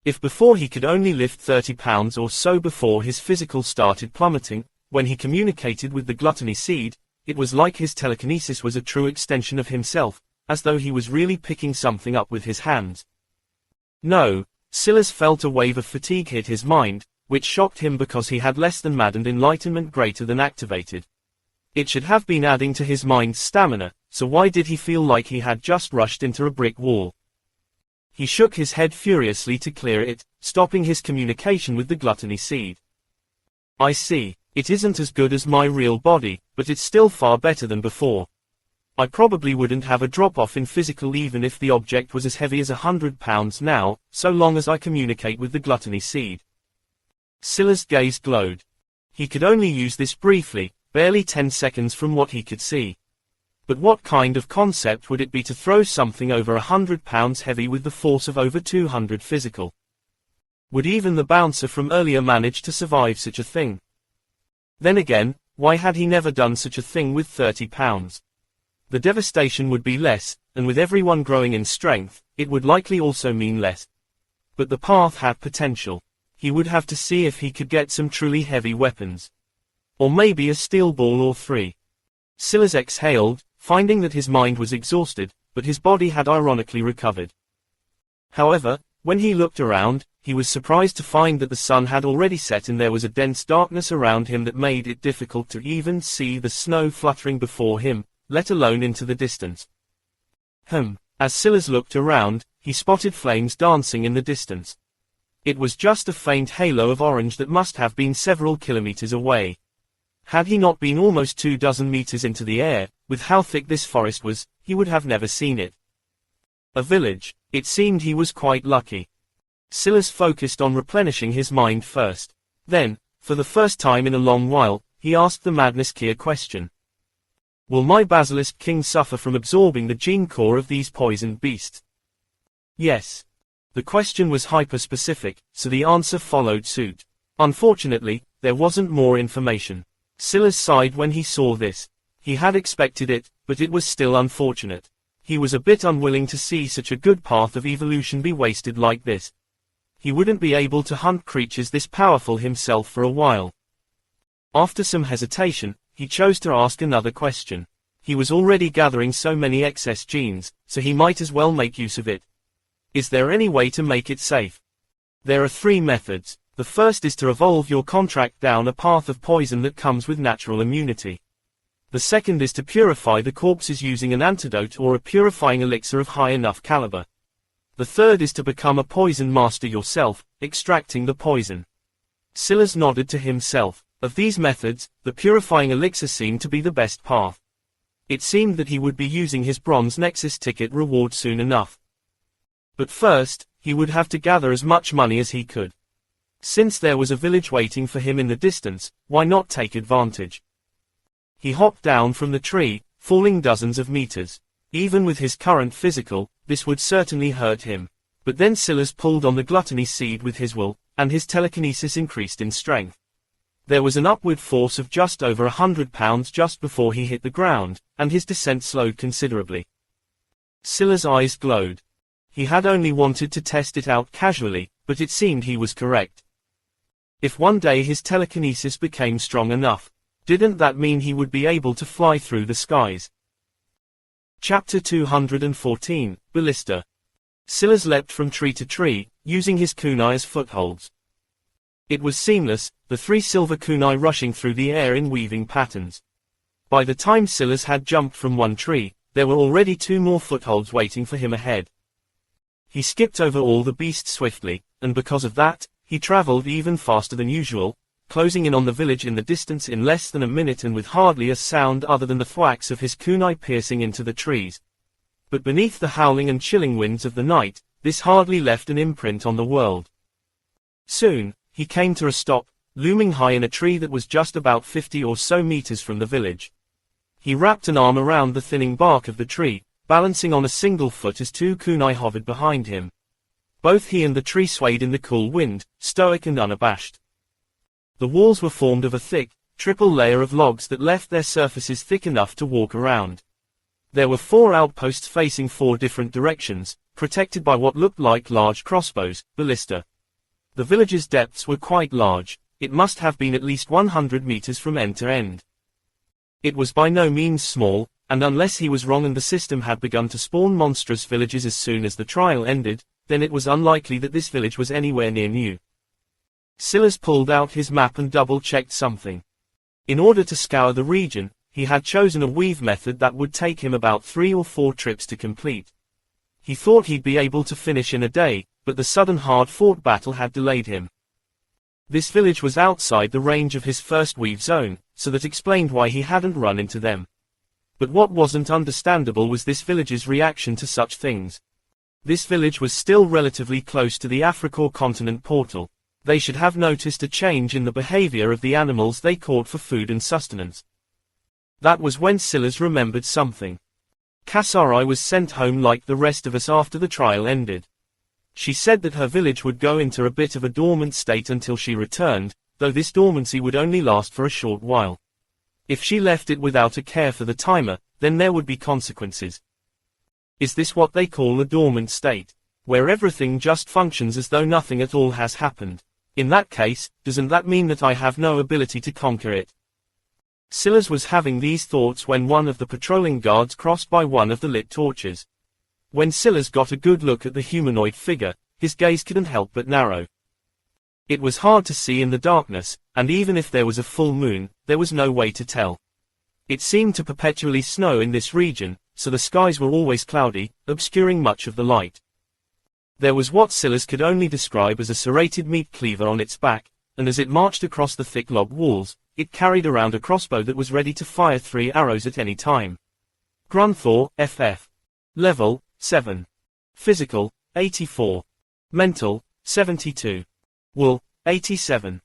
If before he could only lift 30 pounds or so before his physical started plummeting, when he communicated with the gluttony seed, it was like his telekinesis was a true extension of himself, as though he was really picking something up with his hands. No, Silas felt a wave of fatigue hit his mind, which shocked him because he had less than maddened enlightenment greater than activated. It should have been adding to his mind's stamina, so why did he feel like he had just rushed into a brick wall? He shook his head furiously to clear it, stopping his communication with the gluttony seed. I see, it isn't as good as my real body, but it's still far better than before. I probably wouldn't have a drop-off in physical even if the object was as heavy as 100 pounds now, so long as I communicate with the gluttony seed. Silas' gaze glowed. He could only use this briefly, barely 10 seconds from what he could see. But what kind of concept would it be to throw something over 100 pounds heavy with the force of over 200 physical? Would even the bouncer from earlier manage to survive such a thing? Then again, why had he never done such a thing with 30 pounds? The devastation would be less, and with everyone growing in strength, it would likely also mean less. But the path had potential. He would have to see if he could get some truly heavy weapons. Or maybe a steel ball or 3. Silas exhaled, finding that his mind was exhausted, but his body had ironically recovered. However, when he looked around, he was surprised to find that the sun had already set and there was a dense darkness around him that made it difficult to even see the snow fluttering before him, let alone into the distance. As Silas looked around, he spotted flames dancing in the distance. It was just a faint halo of orange that must have been several kilometers away. Had he not been almost 24 meters into the air, with how thick this forest was, he would have never seen it. A village. It seemed he was quite lucky. Silas focused on replenishing his mind first. Then, for the first time in a long while, he asked the madness key a question. Will my basilisk king suffer from absorbing the gene core of these poisoned beasts? Yes. The question was hyper-specific, so the answer followed suit. Unfortunately, there wasn't more information. Silas sighed when he saw this. He had expected it, but it was still unfortunate. He was a bit unwilling to see such a good path of evolution be wasted like this. He wouldn't be able to hunt creatures this powerful himself for a while. After some hesitation, he chose to ask another question. He was already gathering so many excess genes, so he might as well make use of it. Is there any way to make it safe? There are 3 methods. The first is to evolve your contract down a path of poison that comes with natural immunity. The second is to purify the corpses using an antidote or a purifying elixir of high enough caliber. The third is to become a poison master yourself, extracting the poison. Silas nodded to himself. Of these methods, the purifying elixir seemed to be the best path. It seemed that he would be using his bronze Nexus ticket reward soon enough. But first, he would have to gather as much money as he could. Since there was a village waiting for him in the distance, why not take advantage? He hopped down from the tree, falling dozens of meters. Even with his current physical, this would certainly hurt him. But then Silas pulled on the gluttony seed with his will, and his telekinesis increased in strength. There was an upward force of just over 100 pounds just before he hit the ground, and his descent slowed considerably. Silas' eyes glowed. He had only wanted to test it out casually, but it seemed he was correct. If one day his telekinesis became strong enough, didn't that mean he would be able to fly through the skies? Chapter 214, Ballista. Silas leapt from tree to tree, using his kunai as footholds. It was seamless, the 3 silver kunai rushing through the air in weaving patterns. By the time Silas had jumped from one tree, there were already 2 more footholds waiting for him ahead. He skipped over all the beasts swiftly, and because of that, he traveled even faster than usual, closing in on the village in the distance in less than a minute and with hardly a sound other than the thwacks of his kunai piercing into the trees. But beneath the howling and chilling winds of the night, this hardly left an imprint on the world. Soon, he came to a stop, looming high in a tree that was just about 50 or so meters from the village. He wrapped an arm around the thinning bark of the tree, balancing on a single foot as 2 kunai hovered behind him. Both he and the tree swayed in the cool wind, stoic and unabashed. The walls were formed of a thick, triple layer of logs that left their surfaces thick enough to walk around. There were 4 outposts facing 4 different directions, protected by what looked like large crossbows, ballista. The village's depths were quite large. It must have been at least 100 meters from end to end. It was by no means small, and unless he was wrong and the system had begun to spawn monstrous villages as soon as the trial ended, then it was unlikely that this village was anywhere near new. Silas pulled out his map and double-checked something. In order to scour the region, he had chosen a weave method that would take him about 3 or 4 trips to complete. He thought he'd be able to finish in a day, but the sudden hard-fought battle had delayed him. This village was outside the range of his first weave zone, so that explained why he hadn't run into them. But what wasn't understandable was this village's reaction to such things. This village was still relatively close to the Africa continent portal. They should have noticed a change in the behavior of the animals they caught for food and sustenance. That was when Silas remembered something. Kasari was sent home like the rest of us after the trial ended. She said that her village would go into a bit of a dormant state until she returned, though this dormancy would only last for a short while. If she left it without a care for the timer, then there would be consequences. Is this what they call a dormant state, where everything just functions as though nothing at all has happened? In that case, doesn't that mean that I have no ability to conquer it? Silas was having these thoughts when one of the patrolling guards crossed by one of the lit torches. When Silas got a good look at the humanoid figure, his gaze couldn't help but narrow. It was hard to see in the darkness, and even if there was a full moon, there was no way to tell. It seemed to perpetually snow in this region, so the skies were always cloudy, obscuring much of the light. There was what Silas could only describe as a serrated meat cleaver on its back, and as it marched across the thick log walls, it carried around a crossbow that was ready to fire 3 arrows at any time. Grunthor, FF. Level, 7. Physical, 84. Mental, 72. Will, 87.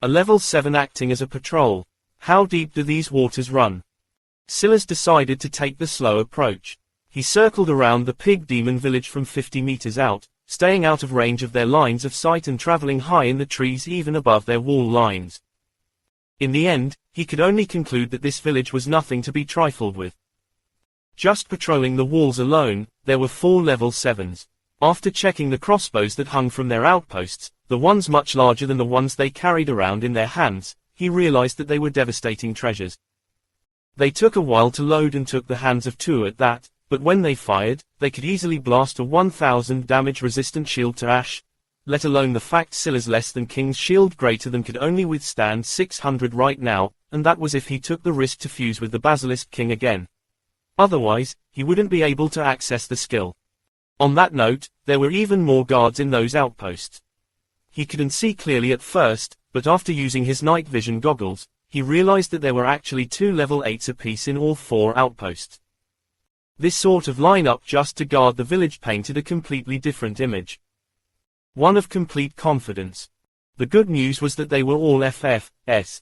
A level 7 acting as a patrol. How deep do these waters run? Silas decided to take the slow approach. He circled around the pig demon village from 50 meters out, staying out of range of their lines of sight and traveling high in the trees even above their wall lines. In the end, he could only conclude that this village was nothing to be trifled with. Just patrolling the walls alone, there were 4 level 7s. After checking the crossbows that hung from their outposts, the ones much larger than the ones they carried around in their hands, he realized that they were devastating treasures. They took a while to load and took the hands of 2 at that, but when they fired, they could easily blast a 1000 damage-resistant shield to ash, let alone the fact Silas less than King's shield greater than could only withstand 600 right now, and that was if he took the risk to fuse with the Basilisk King again. Otherwise, he wouldn't be able to access the skill. On that note, there were even more guards in those outposts. He couldn't see clearly at first, but after using his night vision goggles, he realized that there were actually 2 level 8s apiece in all 4 outposts. This sort of lineup just to guard the village painted a completely different image. One of complete confidence. The good news was that they were all FFs.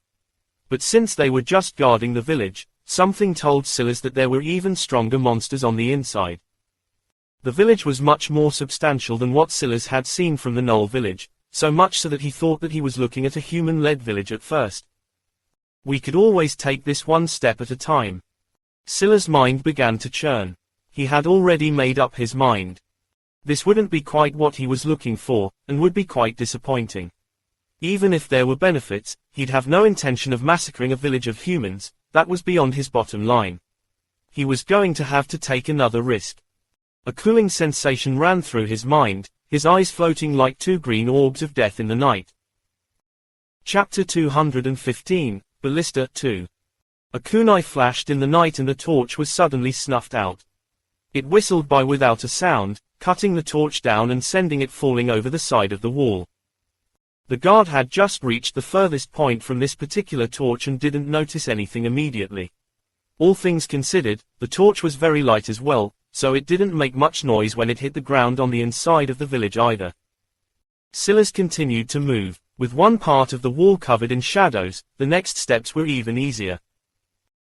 But since they were just guarding the village, something told Silas that there were even stronger monsters on the inside. The village was much more substantial than what Silas had seen from the Knoll village, so much so that he thought that he was looking at a human-led village at first. We could always take this one step at a time. Silas' mind began to churn. He had already made up his mind. This wouldn't be quite what he was looking for, and would be quite disappointing. Even if there were benefits, he'd have no intention of massacring a village of humans. That was beyond his bottom line. He was going to have to take another risk. A cooling sensation ran through his mind, his eyes floating like 2 green orbs of death in the night. Chapter 215, Ballista 2. A kunai flashed in the night and the torch was suddenly snuffed out. It whistled by without a sound, cutting the torch down and sending it falling over the side of the wall. The guard had just reached the furthest point from this particular torch and didn't notice anything immediately. All things considered, the torch was very light as well, so it didn't make much noise when it hit the ground on the inside of the village either. Silas continued to move. With one part of the wall covered in shadows, the next steps were even easier.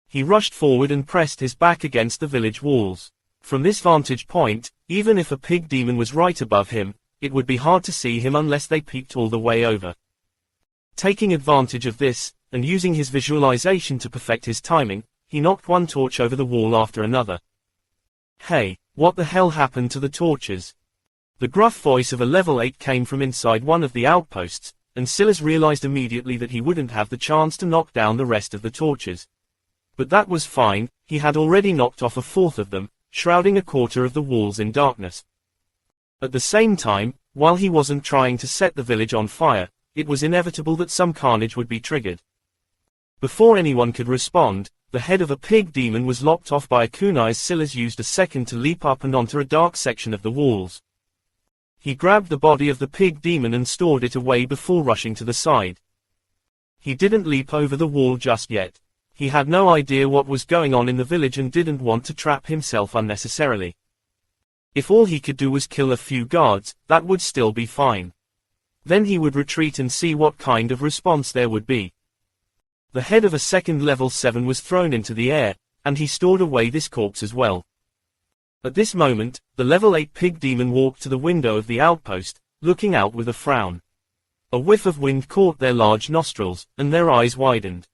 He rushed forward and pressed his back against the village walls. From this vantage point, even if a pig demon was right above him, it would be hard to see him unless they peeked all the way over. Taking advantage of this, and using his visualization to perfect his timing, he knocked one torch over the wall after another. Hey, what the hell happened to the torches? The gruff voice of a level 8 came from inside one of the outposts, and Silas realized immediately that he wouldn't have the chance to knock down the rest of the torches. But that was fine, he had already knocked off a 4th of them, shrouding a quarter of the walls in darkness. At the same time, while he wasn't trying to set the village on fire, it was inevitable that some carnage would be triggered. Before anyone could respond, the head of a pig demon was lopped off by a kunai as Silas used a second to leap up and onto a dark section of the walls. He grabbed the body of the pig demon and stored it away before rushing to the side. He didn't leap over the wall just yet. He had no idea what was going on in the village and didn't want to trap himself unnecessarily. If all he could do was kill a few guards, that would still be fine. Then he would retreat and see what kind of response there would be. The head of a second level 7 was thrown into the air, and he stored away this corpse as well. At this moment, the level 8 pig demon walked to the window of the outpost, looking out with a frown. A whiff of wind caught their large nostrils, and their eyes widened.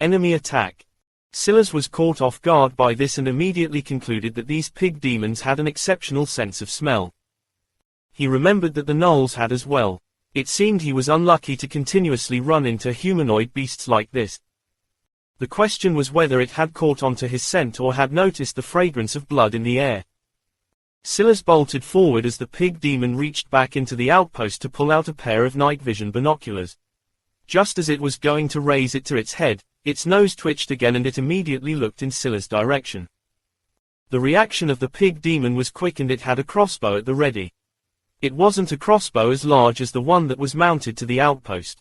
Enemy attack. Silas was caught off guard by this and immediately concluded that these pig demons had an exceptional sense of smell. He remembered that the gnolls had as well. It seemed he was unlucky to continuously run into humanoid beasts like this. The question was whether it had caught onto his scent or had noticed the fragrance of blood in the air. Silas bolted forward as the pig demon reached back into the outpost to pull out a pair of night vision binoculars. Just as it was going to raise it to its head, its nose twitched again and it immediately looked in Silas' direction. The reaction of the pig demon was quick and it had a crossbow at the ready. It wasn't a crossbow as large as the one that was mounted to the outpost.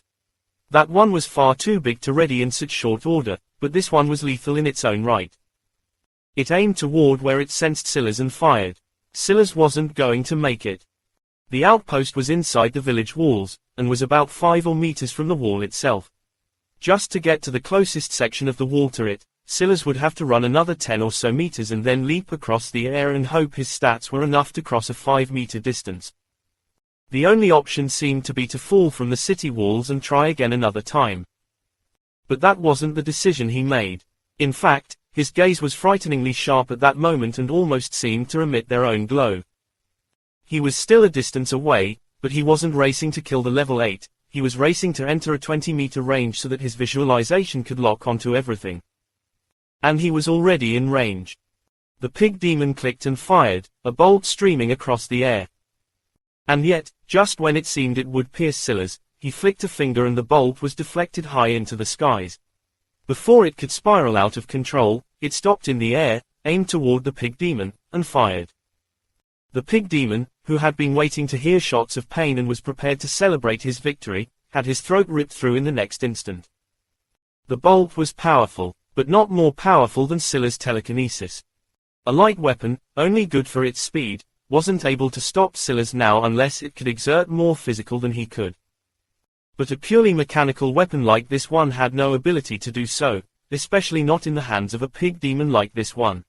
That one was far too big to ready in such short order, but this one was lethal in its own right. It aimed toward where it sensed Silas and fired. Silas wasn't going to make it. The outpost was inside the village walls, and was about 5 meters from the wall itself. Just to get to the closest section of the wall to it, Silas would have to run another 10 or so meters and then leap across the air and hope his stats were enough to cross a 5-meter distance. The only option seemed to be to fall from the city walls and try again another time. But that wasn't the decision he made. In fact, his gaze was frighteningly sharp at that moment and almost seemed to emit their own glow. He was still a distance away, but he wasn't racing to kill the level 8, he was racing to enter a 20-meter range so that his visualization could lock onto everything. And he was already in range. The pig demon clicked and fired, a bolt streaming across the air. And yet, just when it seemed it would pierce Silas, he flicked a finger and the bolt was deflected high into the skies. Before it could spiral out of control, it stopped in the air, aimed toward the pig demon, and fired. The pig demon, who had been waiting to hear shots of pain and was prepared to celebrate his victory, had his throat ripped through in the next instant. The bolt was powerful, but not more powerful than Silas' telekinesis. A light weapon, only good for its speed, wasn't able to stop Silas now unless it could exert more physical than he could. But a purely mechanical weapon like this one had no ability to do so, especially not in the hands of a pig demon like this one.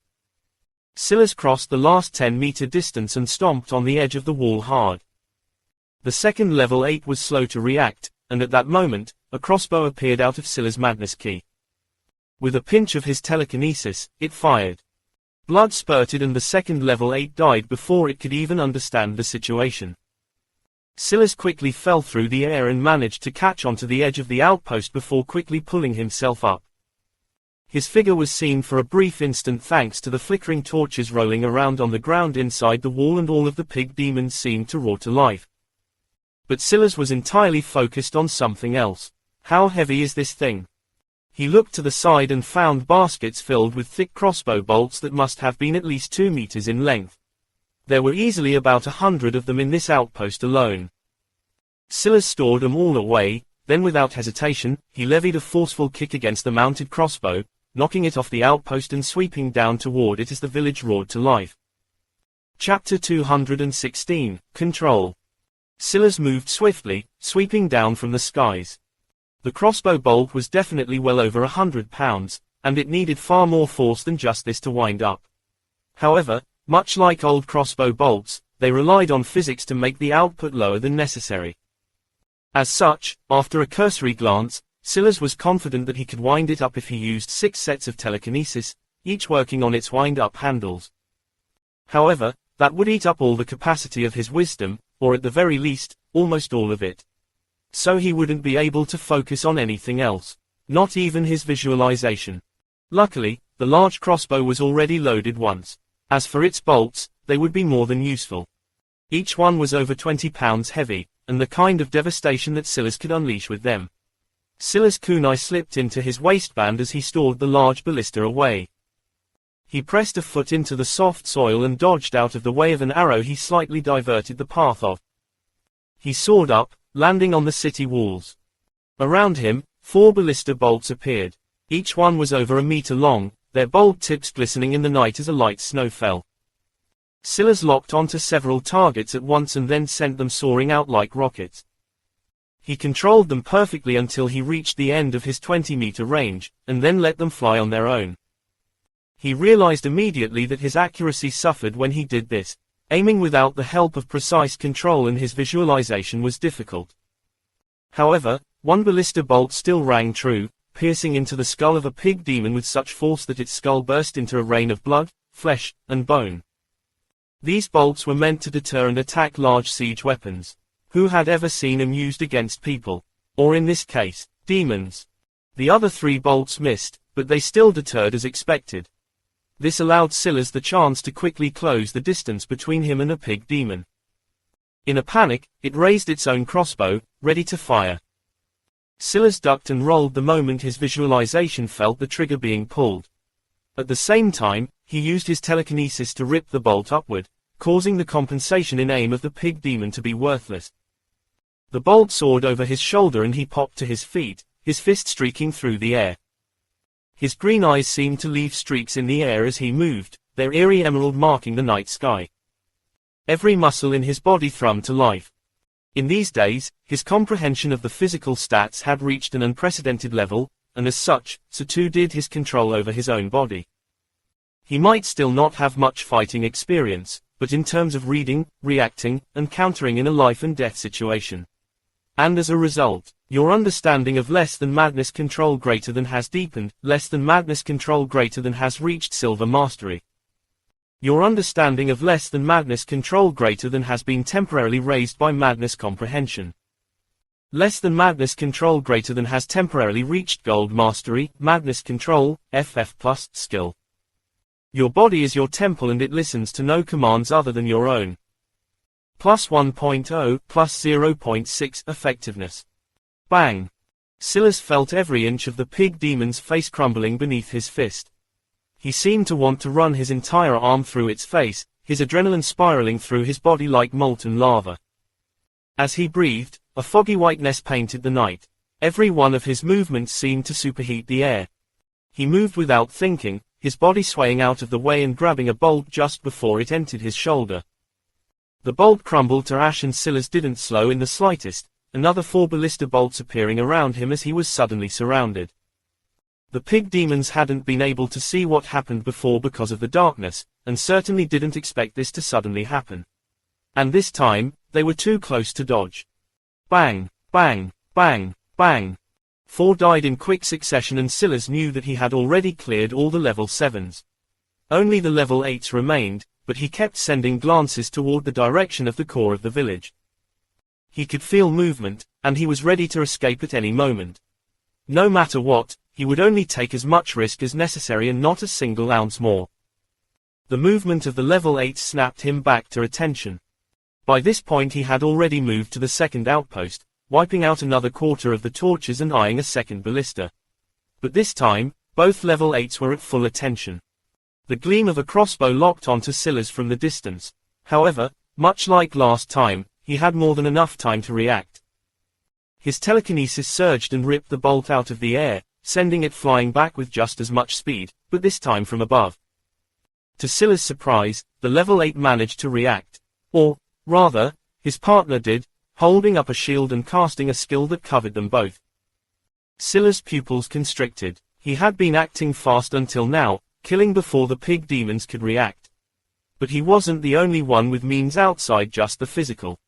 Silas crossed the last 10-meter distance and stomped on the edge of the wall hard. The second level 8 was slow to react, and at that moment, a crossbow appeared out of Silas' madness key. With a pinch of his telekinesis, it fired. Blood spurted and the second level 8 died before it could even understand the situation. Silas quickly fell through the air and managed to catch onto the edge of the outpost before quickly pulling himself up. His figure was seen for a brief instant thanks to the flickering torches rolling around on the ground inside the wall and all of the pig demons seemed to roar to life. But Silas was entirely focused on something else. How heavy is this thing? He looked to the side and found baskets filled with thick crossbow bolts that must have been at least 2 meters in length. There were easily about 100 of them in this outpost alone. Silas stored them all away, then without hesitation, he levied a forceful kick against the mounted crossbow, knocking it off the outpost and sweeping down toward it as the village roared to life. Chapter 216, Control. Silas moved swiftly, sweeping down from the skies. The crossbow bolt was definitely well over 100 pounds, and it needed far more force than just this to wind up. However, much like old crossbow bolts, they relied on physics to make the output lower than necessary. As such, after a cursory glance, Silas was confident that he could wind it up if he used 6 sets of telekinesis, each working on its wind-up handles. However, that would eat up all the capacity of his wisdom, or at the very least, almost all of it. So he wouldn't be able to focus on anything else, not even his visualization. Luckily, the large crossbow was already loaded once. As for its bolts, they would be more than useful. Each one was over 20 pounds heavy, and the kind of devastation that Silas could unleash with them. Silas' kunai slipped into his waistband as he stored the large ballista away. He pressed a foot into the soft soil and dodged out of the way of an arrow he slightly diverted the path of. He soared up, landing on the city walls. Around him, 4 ballista bolts appeared. Each one was over a meter long, their bold tips glistening in the night as a light snow fell. Silas locked onto several targets at once and then sent them soaring out like rockets. He controlled them perfectly until he reached the end of his 20-meter range, and then let them fly on their own. He realized immediately that his accuracy suffered when he did this. Aiming without the help of precise control and his visualization was difficult. However, one ballista bolt still rang true, piercing into the skull of a pig demon with such force that its skull burst into a rain of blood, flesh, and bone. These bolts were meant to deter and attack large siege weapons. Who had ever seen them used against people? Or in this case, demons? The other 3 bolts missed, but they still deterred as expected. This allowed Silas the chance to quickly close the distance between him and a pig demon. In a panic, it raised its own crossbow, ready to fire. Silas ducked and rolled the moment his visualization felt the trigger being pulled. At the same time, he used his telekinesis to rip the bolt upward, causing the compensation in aim of the pig demon to be worthless. The bolt soared over his shoulder and he popped to his feet, his fist streaking through the air. His green eyes seemed to leave streaks in the air as he moved, their eerie emerald marking the night sky. Every muscle in his body thrummed to life. In these days, his comprehension of the physical stats had reached an unprecedented level, and as such, so too did his control over his own body. He might still not have much fighting experience, but in terms of reading, reacting, and countering in a life-and-death situation. And as a result, your understanding of less than madness control greater than has deepened, less than madness control greater than has reached silver mastery. Your understanding of less than madness control greater than has been temporarily raised by madness comprehension. Less than madness control greater than has temporarily reached gold mastery, madness control, FF plus, skill. Your body is your temple and it listens to no commands other than your own. Plus 1.0, plus 0.6, effectiveness. Bang! Silas felt every inch of the pig demon's face crumbling beneath his fist. He seemed to want to run his entire arm through its face, his adrenaline spiraling through his body like molten lava. As he breathed, a foggy whiteness painted the night. Every one of his movements seemed to superheat the air. He moved without thinking, his body swaying out of the way and grabbing a bolt just before it entered his shoulder. The bolt crumbled to ash and Silas didn't slow in the slightest, another 4 ballista bolts appearing around him as he was suddenly surrounded. The pig demons hadn't been able to see what happened before because of the darkness, and certainly didn't expect this to suddenly happen. And this time, they were too close to dodge. Bang, bang, bang, bang. 4 died in quick succession and Silas knew that he had already cleared all the level 7s. Only the level 8s remained, but he kept sending glances toward the direction of the core of the village. He could feel movement, and he was ready to escape at any moment. No matter what, he would only take as much risk as necessary and not a single ounce more. The movement of the level 8 snapped him back to attention. By this point he had already moved to the second outpost, wiping out another quarter of the torches and eyeing a second ballista. But this time, both level 8s were at full attention. The gleam of a crossbow locked onto Silas from the distance. However, much like last time, he had more than enough time to react. His telekinesis surged and ripped the bolt out of the air, sending it flying back with just as much speed, but this time from above. To Silas' surprise, the level 8 managed to react. Or, rather, his partner did, holding up a shield and casting a skill that covered them both. Silas' pupils constricted. He had been acting fast until now, killing before the pig demons could react. But he wasn't the only one with means outside just the physical.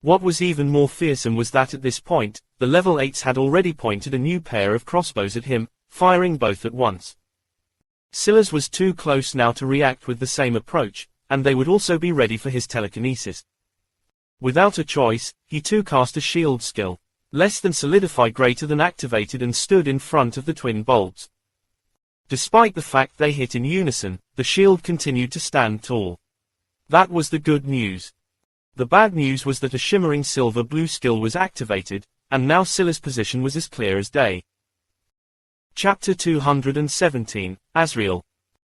What was even more fearsome was that at this point, the level 8s had already pointed a new pair of crossbows at him, firing both at once. Silas was too close now to react with the same approach, and they would also be ready for his telekinesis. Without a choice, he too cast a shield skill, less than solidify greater than activated and stood in front of the twin bolts. Despite the fact they hit in unison, the shield continued to stand tall. That was the good news. The bad news was that a shimmering silver-blue skill was activated, and now Silas' position was as clear as day. Chapter 217, Azrael.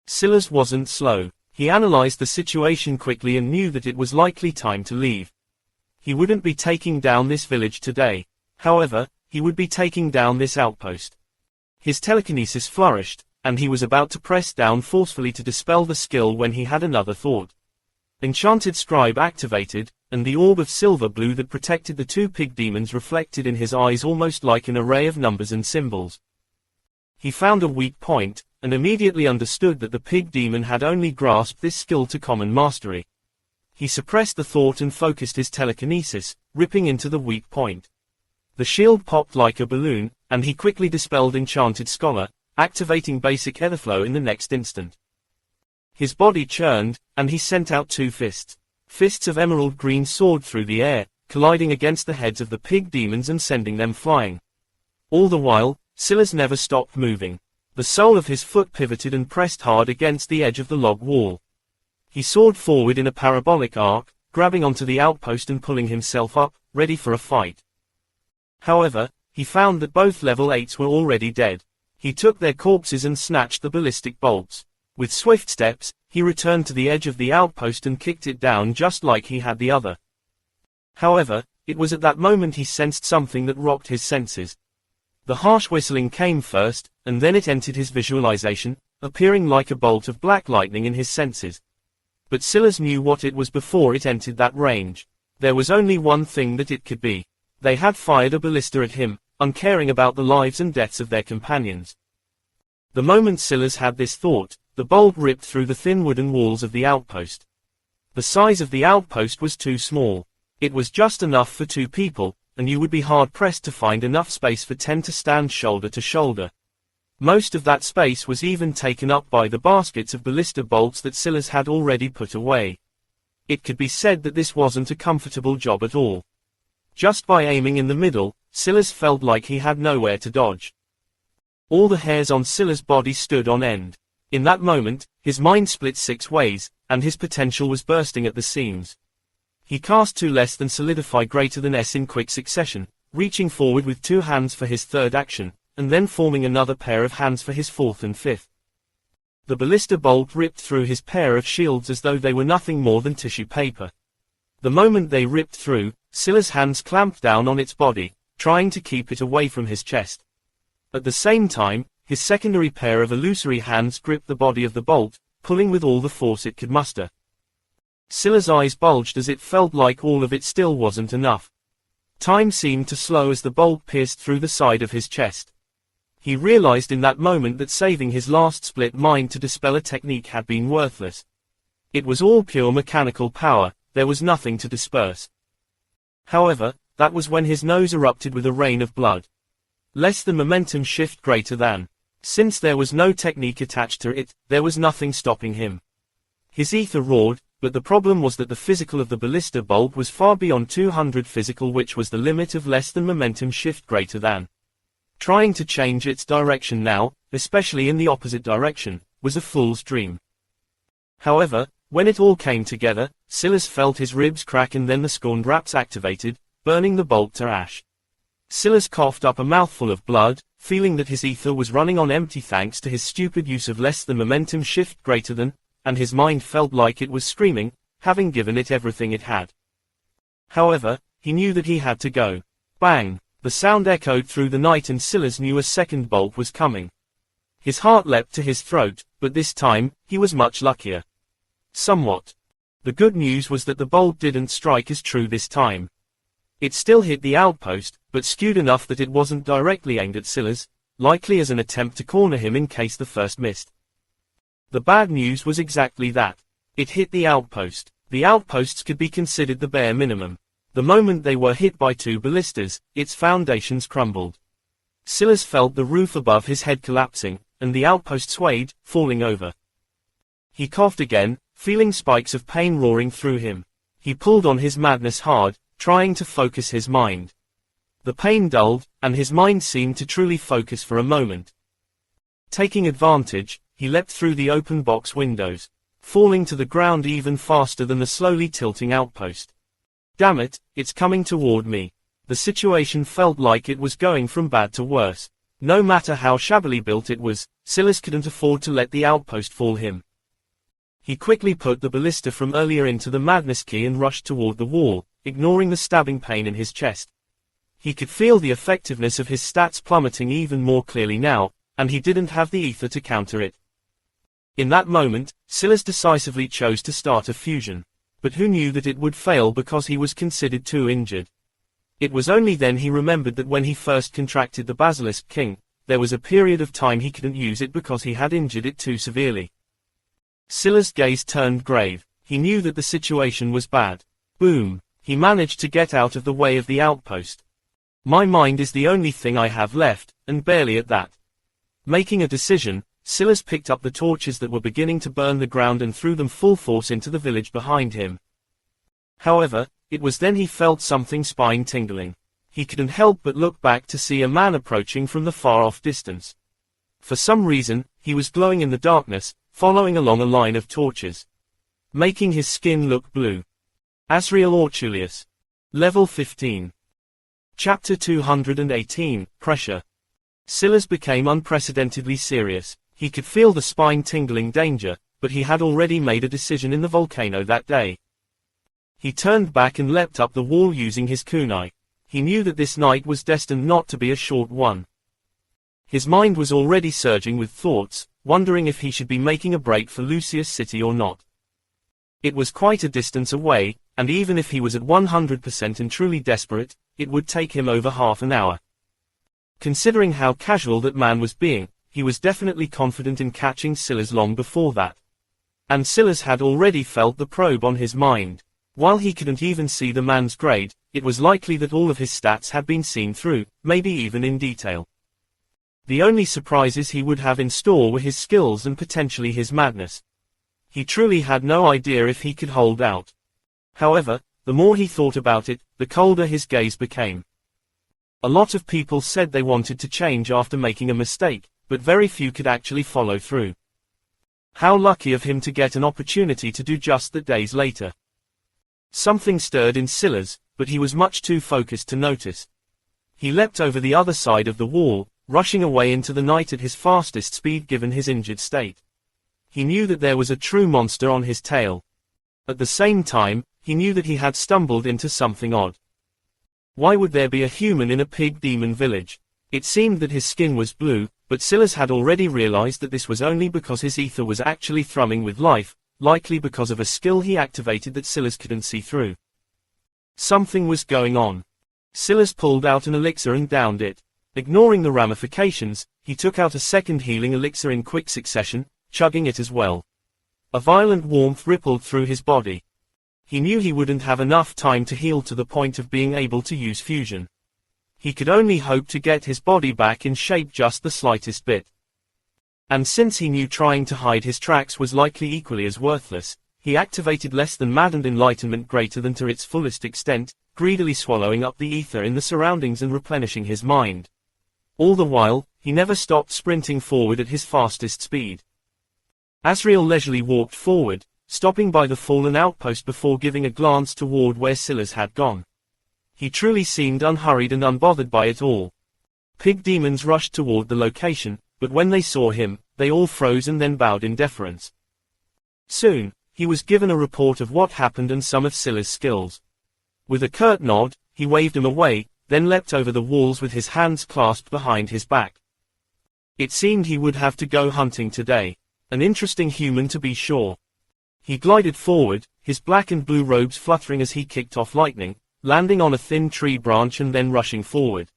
Silas wasn't slow. He analyzed the situation quickly and knew that it was likely time to leave. He wouldn't be taking down this village today. However, he would be taking down this outpost. His telekinesis flourished, and he was about to press down forcefully to dispel the skill when he had another thought. Enchanted Scribe activated, and the orb of silver blue that protected the 2 pig demons reflected in his eyes almost like an array of numbers and symbols. He found a weak point, and immediately understood that the pig demon had only grasped this skill to common mastery. He suppressed the thought and focused his telekinesis, ripping into the weak point. The shield popped like a balloon, and he quickly dispelled Enchanted Scholar, activating basic etherflow in the next instant. His body churned, and he sent out 2 fists. Fists of emerald green soared through the air, colliding against the heads of the pig demons and sending them flying. All the while, Silas never stopped moving. The sole of his foot pivoted and pressed hard against the edge of the log wall. He soared forward in a parabolic arc, grabbing onto the outpost and pulling himself up, ready for a fight. However, he found that both level 8s were already dead. He took their corpses and snatched the ballistic bolts. With swift steps, he returned to the edge of the outpost and kicked it down just like he had the other. However, it was at that moment he sensed something that rocked his senses. The harsh whistling came first, and then it entered his visualization, appearing like a bolt of black lightning in his senses. But Silas knew what it was before it entered that range. There was only one thing that it could be. They had fired a ballista at him, uncaring about the lives and deaths of their companions. The moment Silas had this thought, the bolt ripped through the thin wooden walls of the outpost. The size of the outpost was too small. It was just enough for 2 people, and you would be hard-pressed to find enough space for 10 to stand shoulder to shoulder. Most of that space was even taken up by the baskets of ballista bolts that Silas had already put away. It could be said that this wasn't a comfortable job at all. Just by aiming in the middle, Silas felt like he had nowhere to dodge. All the hairs on Silas' body stood on end. In that moment, his mind split 6 ways, and his potential was bursting at the seams. He cast 2 less than solidify greater than S in quick succession, reaching forward with 2 hands for his 3rd action, and then forming another pair of hands for his 4th and 5th. The ballista bolt ripped through his pair of shields as though they were nothing more than tissue paper. The moment they ripped through, Silas' hands clamped down on its body, trying to keep it away from his chest. At the same time, his secondary pair of illusory hands gripped the body of the bolt, pulling with all the force it could muster. Silas' eyes bulged as it felt like all of it still wasn't enough. Time seemed to slow as the bolt pierced through the side of his chest. He realized in that moment that saving his last split mind to dispel a technique had been worthless. It was all pure mechanical power, there was nothing to disperse. However, that was when his nose erupted with a rain of blood. Less than momentum shift greater than. Since there was no technique attached to it, there was nothing stopping him. His ether roared, but the problem was that the physical of the ballista bolt was far beyond 200 physical, which was the limit of less than momentum shift greater than. Trying to change its direction now, especially in the opposite direction, was a fool's dream. However, when it all came together, Silas felt his ribs crack and then the scorned wraps activated, burning the bolt to ash. Silas coughed up a mouthful of blood, feeling that his ether was running on empty thanks to his stupid use of less than momentum shift greater than, and his mind felt like it was screaming, having given it everything it had. However, he knew that he had to go. Bang! The sound echoed through the night and Silas knew a second bolt was coming. His heart leapt to his throat, but this time, he was much luckier. Somewhat. The good news was that the bolt didn't strike as true this time. It still hit the outpost, but skewed enough that it wasn't directly aimed at Silas, likely as an attempt to corner him in case the first missed. The bad news was exactly that. It hit the outpost. The outposts could be considered the bare minimum. The moment they were hit by 2 ballistas, its foundations crumbled. Silas felt the roof above his head collapsing, and the outpost swayed, falling over. He coughed again, feeling spikes of pain roaring through him. He pulled on his madness hard, trying to focus his mind. The pain dulled, and his mind seemed to truly focus for a moment. Taking advantage, he leapt through the open box windows, falling to the ground even faster than the slowly tilting outpost. Damn it, it's coming toward me. The situation felt like it was going from bad to worse. No matter how shabbily built it was, Silas couldn't afford to let the outpost fall him. He quickly put the ballista from earlier into the madness key and rushed toward the wall, ignoring the stabbing pain in his chest. He could feel the effectiveness of his stats plummeting even more clearly now, and he didn't have the ether to counter it. In that moment, Silas decisively chose to start a fusion. But who knew that it would fail because he was considered too injured? It was only then he remembered that when he first contracted the Basilisk King, there was a period of time he couldn't use it because he had injured it too severely. Silas' gaze turned grave. He knew that the situation was bad. Boom! He managed to get out of the way of the outpost. My mind is the only thing I have left, and barely at that. Making a decision, Silas picked up the torches that were beginning to burn the ground and threw them full force into the village behind him. However, it was then he felt something spine-tingling. He couldn't help but look back to see a man approaching from the far-off distance. For some reason, he was glowing in the darkness, following along a line of torches, making his skin look blue. Asriel Ortulius. Level 15. Chapter 218, Pressure. Silas became unprecedentedly serious. He could feel the spine-tingling danger, but he had already made a decision in the volcano that day. He turned back and leapt up the wall using his kunai. He knew that this night was destined not to be a short one. His mind was already surging with thoughts, wondering if he should be making a break for Lucius City or not. It was quite a distance away, and even if he was at 100% and truly desperate, it would take him over half an hour. Considering how casual that man was being, he was definitely confident in catching Silas long before that. And Silas had already felt the probe on his mind. While he couldn't even see the man's grade, it was likely that all of his stats had been seen through, maybe even in detail. The only surprises he would have in store were his skills and potentially his madness. He truly had no idea if he could hold out. However, the more he thought about it, the colder his gaze became. A lot of people said they wanted to change after making a mistake, but very few could actually follow through. How lucky of him to get an opportunity to do just that days later. Something stirred in Silas, but he was much too focused to notice. He leapt over the other side of the wall, rushing away into the night at his fastest speed given his injured state. He knew that there was a true monster on his tail. At the same time, he knew that he had stumbled into something odd. Why would there be a human in a pig demon village? It seemed that his skin was blue, but Silas had already realized that this was only because his ether was actually thrumming with life, likely because of a skill he activated that Silas couldn't see through. Something was going on. Silas pulled out an elixir and downed it. Ignoring the ramifications, he took out a second healing elixir in quick succession, chugging it as well. A violent warmth rippled through his body. He knew he wouldn't have enough time to heal to the point of being able to use fusion. He could only hope to get his body back in shape just the slightest bit. And since he knew trying to hide his tracks was likely equally as worthless, he activated less than maddened enlightenment greater than to its fullest extent, greedily swallowing up the ether in the surroundings and replenishing his mind. All the while, he never stopped sprinting forward at his fastest speed. Asriel leisurely walked forward, stopping by the fallen outpost before giving a glance toward where Silas had gone. He truly seemed unhurried and unbothered by it all. Pig demons rushed toward the location, but when they saw him, they all froze and then bowed in deference. Soon, he was given a report of what happened and some of Silas' skills. With a curt nod, he waved him away, then leapt over the walls with his hands clasped behind his back. It seemed he would have to go hunting today. An interesting human to be sure. He glided forward, his black and blue robes fluttering as he kicked off lightning, landing on a thin tree branch and then rushing forward.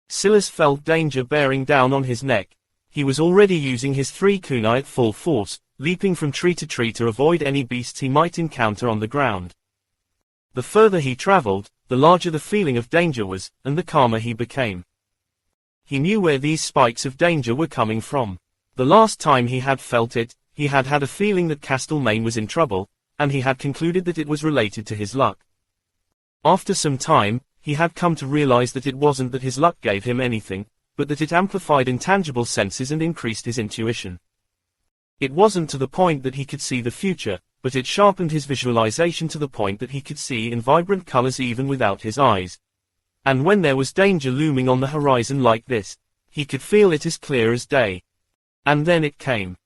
Silas felt danger bearing down on his neck. He was already using his 3 kunai at full force, leaping from tree to avoid any beasts he might encounter on the ground. The further he traveled, the larger the feeling of danger was, and the calmer he became. He knew where these spikes of danger were coming from. The last time he had felt it, he had had a feeling that Castlemaine was in trouble, and he had concluded that it was related to his luck. After some time, he had come to realize that it wasn't that his luck gave him anything, but that it amplified intangible senses and increased his intuition. It wasn't to the point that he could see the future, but it sharpened his visualization to the point that he could see in vibrant colors even without his eyes. And when there was danger looming on the horizon like this, he could feel it as clear as day. And then it came.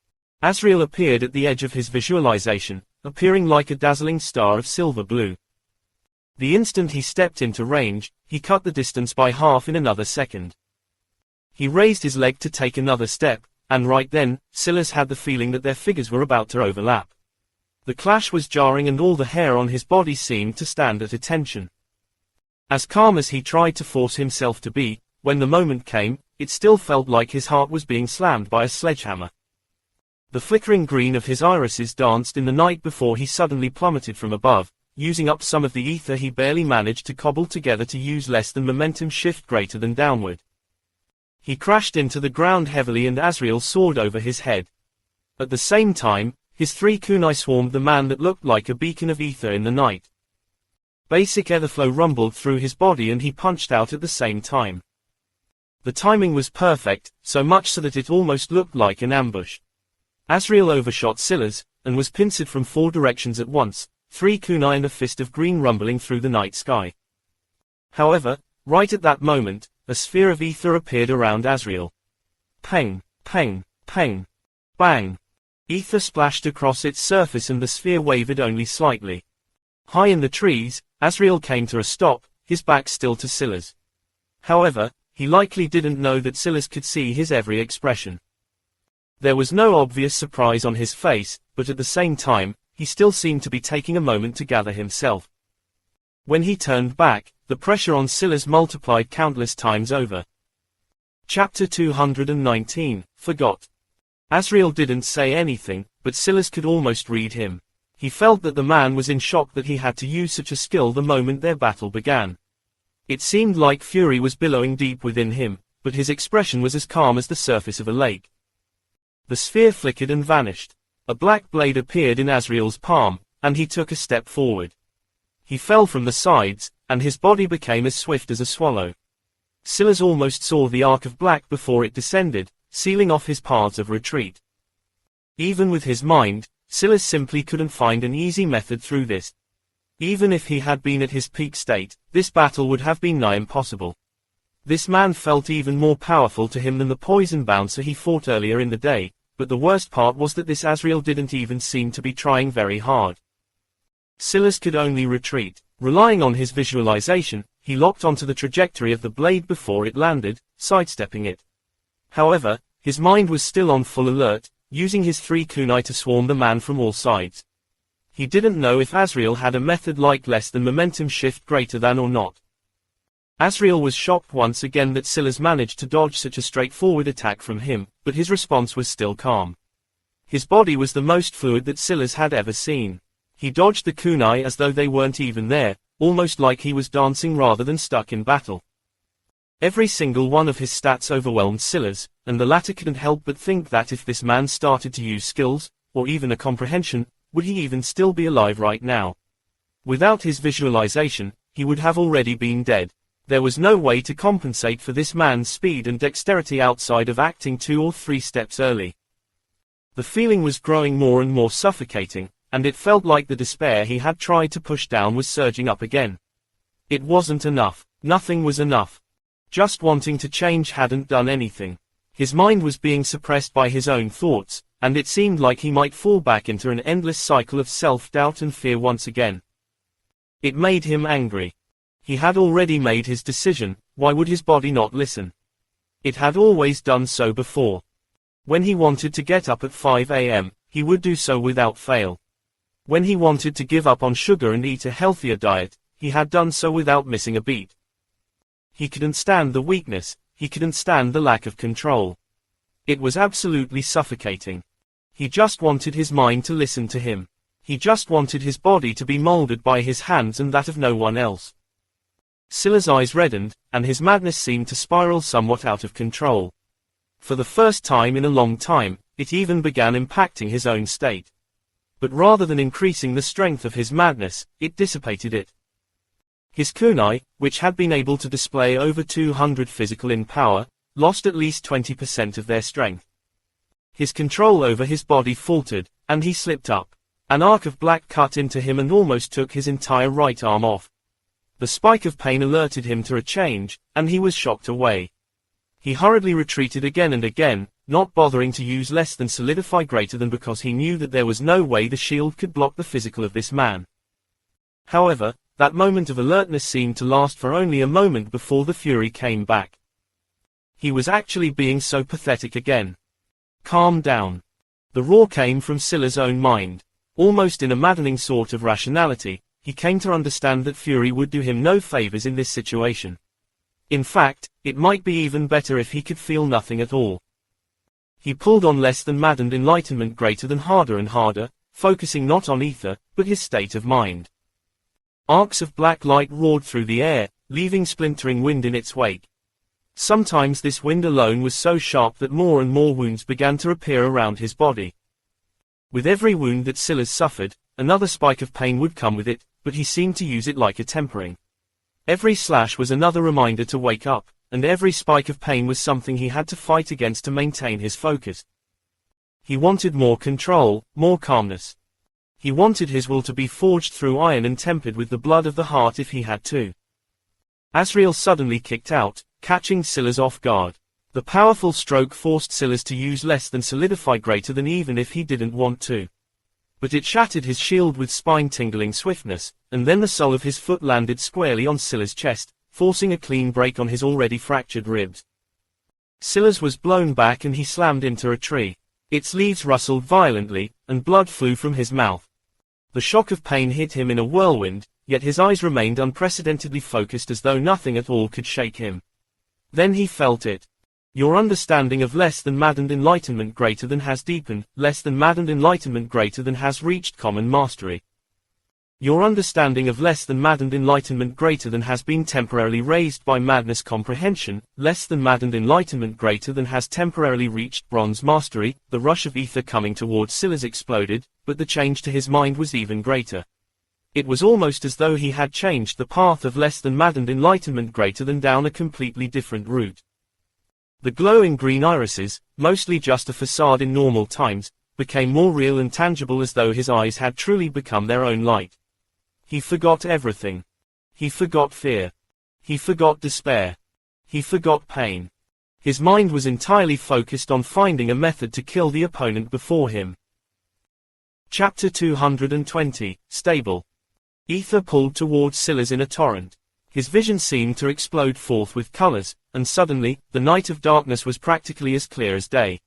Asriel appeared at the edge of his visualization, appearing like a dazzling star of silver blue. The instant he stepped into range, he cut the distance by half in another second. He raised his leg to take another step, and right then, Silas had the feeling that their figures were about to overlap. The clash was jarring and all the hair on his body seemed to stand at attention. As calm as he tried to force himself to be, when the moment came, it still felt like his heart was being slammed by a sledgehammer. The flickering green of his irises danced in the night before he suddenly plummeted from above, using up some of the ether he barely managed to cobble together to use less than momentum shift greater than downward. He crashed into the ground heavily and Asriel soared over his head. At the same time, his 3 kunai swarmed the man that looked like a beacon of ether in the night. Basic etherflow rumbled through his body and he punched out at the same time. The timing was perfect, so much so that it almost looked like an ambush. Asriel overshot Silas, and was pincered from 4 directions at once, 3 kunai and a fist of green rumbling through the night sky. However, right at that moment, a sphere of ether appeared around Asriel. Peng, peng, peng. Bang. Ether splashed across its surface and the sphere wavered only slightly. High in the trees, Asriel came to a stop, his back still to Silas. However, he likely didn't know that Silas could see his every expression. There was no obvious surprise on his face, but at the same time, he still seemed to be taking a moment to gather himself. When he turned back, the pressure on Silas multiplied countless times over. Chapter 219, Forgot. Asriel didn't say anything, but Silas could almost read him. He felt that the man was in shock that he had to use such a skill the moment their battle began. It seemed like fury was billowing deep within him, but his expression was as calm as the surface of a lake. The sphere flickered and vanished. A black blade appeared in Asriel's palm, and he took a step forward. He fell from the sides, and his body became as swift as a swallow. Silas almost saw the arc of black before it descended, sealing off his paths of retreat. Even with his mind, Silas simply couldn't find an easy method through this. Even if he had been at his peak state, this battle would have been nigh impossible. This man felt even more powerful to him than the poison bouncer he fought earlier in the day, but the worst part was that this Asriel didn't even seem to be trying very hard. Silas could only retreat. Relying on his visualization, he locked onto the trajectory of the blade before it landed, sidestepping it. However, his mind was still on full alert, using his 3 kunai to swarm the man from all sides. He didn't know if Asriel had a method like less than momentum shift greater than or not. Asriel was shocked once again that Silas managed to dodge such a straightforward attack from him, but his response was still calm. His body was the most fluid that Silas had ever seen. He dodged the kunai as though they weren't even there, almost like he was dancing rather than stuck in battle. Every single one of his stats overwhelmed Silas, and the latter couldn't help but think that if this man started to use skills, or even a comprehension, would he even still be alive right now? Without his visualization, he would have already been dead. There was no way to compensate for this man's speed and dexterity outside of acting 2 or 3 steps early. The feeling was growing more and more suffocating, and it felt like the despair he had tried to push down was surging up again. It wasn't enough. Nothing was enough. Just wanting to change hadn't done anything. His mind was being suppressed by his own thoughts, and it seemed like he might fall back into an endless cycle of self-doubt and fear once again. It made him angry. He had already made his decision, why would his body not listen? It had always done so before. When he wanted to get up at 5 a.m., he would do so without fail. When he wanted to give up on sugar and eat a healthier diet, he had done so without missing a beat. He couldn't stand the weakness, he couldn't stand the lack of control. It was absolutely suffocating. He just wanted his mind to listen to him. He just wanted his body to be molded by his hands and that of no one else. Silas' eyes reddened, and his madness seemed to spiral somewhat out of control. For the first time in a long time, it even began impacting his own state. But rather than increasing the strength of his madness, it dissipated it. His kunai, which had been able to display over 200 physical in power, lost at least 20% of their strength. His control over his body faltered, and he slipped up. An arc of black cut into him and almost took his entire right arm off. The spike of pain alerted him to a change, and he was shocked away. He hurriedly retreated again and again, not bothering to use less than solidify greater than because he knew that there was no way the shield could block the physical of this man. However, that moment of alertness seemed to last for only a moment before the fury came back. He was actually being so pathetic again. Calm down. The roar came from Silas' own mind. Almost in a maddening sort of rationality, he came to understand that fury would do him no favors in this situation. In fact, it might be even better if he could feel nothing at all. He pulled on less than maddened enlightenment greater than harder and harder, focusing not on ether, but his state of mind. Arcs of black light roared through the air, leaving splintering wind in its wake. Sometimes this wind alone was so sharp that more and more wounds began to appear around his body. With every wound that Silas suffered, another spike of pain would come with it, but he seemed to use it like a tempering. Every slash was another reminder to wake up, and every spike of pain was something he had to fight against to maintain his focus. He wanted more control, more calmness. He wanted his will to be forged through iron and tempered with the blood of the heart if he had to. Asriel suddenly kicked out, catching Silas off guard. The powerful stroke forced Silas to use less than solidify greater than even if he didn't want to. But it shattered his shield with spine-tingling swiftness, and then the sole of his foot landed squarely on Silas' chest, forcing a clean break on his already fractured ribs. Silas was blown back and he slammed into a tree. Its leaves rustled violently, and blood flew from his mouth. The shock of pain hit him in a whirlwind, yet his eyes remained unprecedentedly focused as though nothing at all could shake him. Then he felt it. Your understanding of less than maddened enlightenment greater than has deepened, less than maddened enlightenment greater than has reached common mastery. Your understanding of less than maddened enlightenment greater than has been temporarily raised by madness comprehension, less than maddened enlightenment greater than has temporarily reached bronze mastery. The rush of ether coming towards Silas exploded, but the change to his mind was even greater. It was almost as though he had changed the path of less than maddened enlightenment greater than down a completely different route. The glowing green irises, mostly just a facade in normal times, became more real and tangible as though his eyes had truly become their own light. He forgot everything. He forgot fear. He forgot despair. He forgot pain. His mind was entirely focused on finding a method to kill the opponent before him. Chapter 220, Stable. Ether pulled towards Silas in a torrent. His vision seemed to explode forth with colors, and suddenly, the night of darkness was practically as clear as day.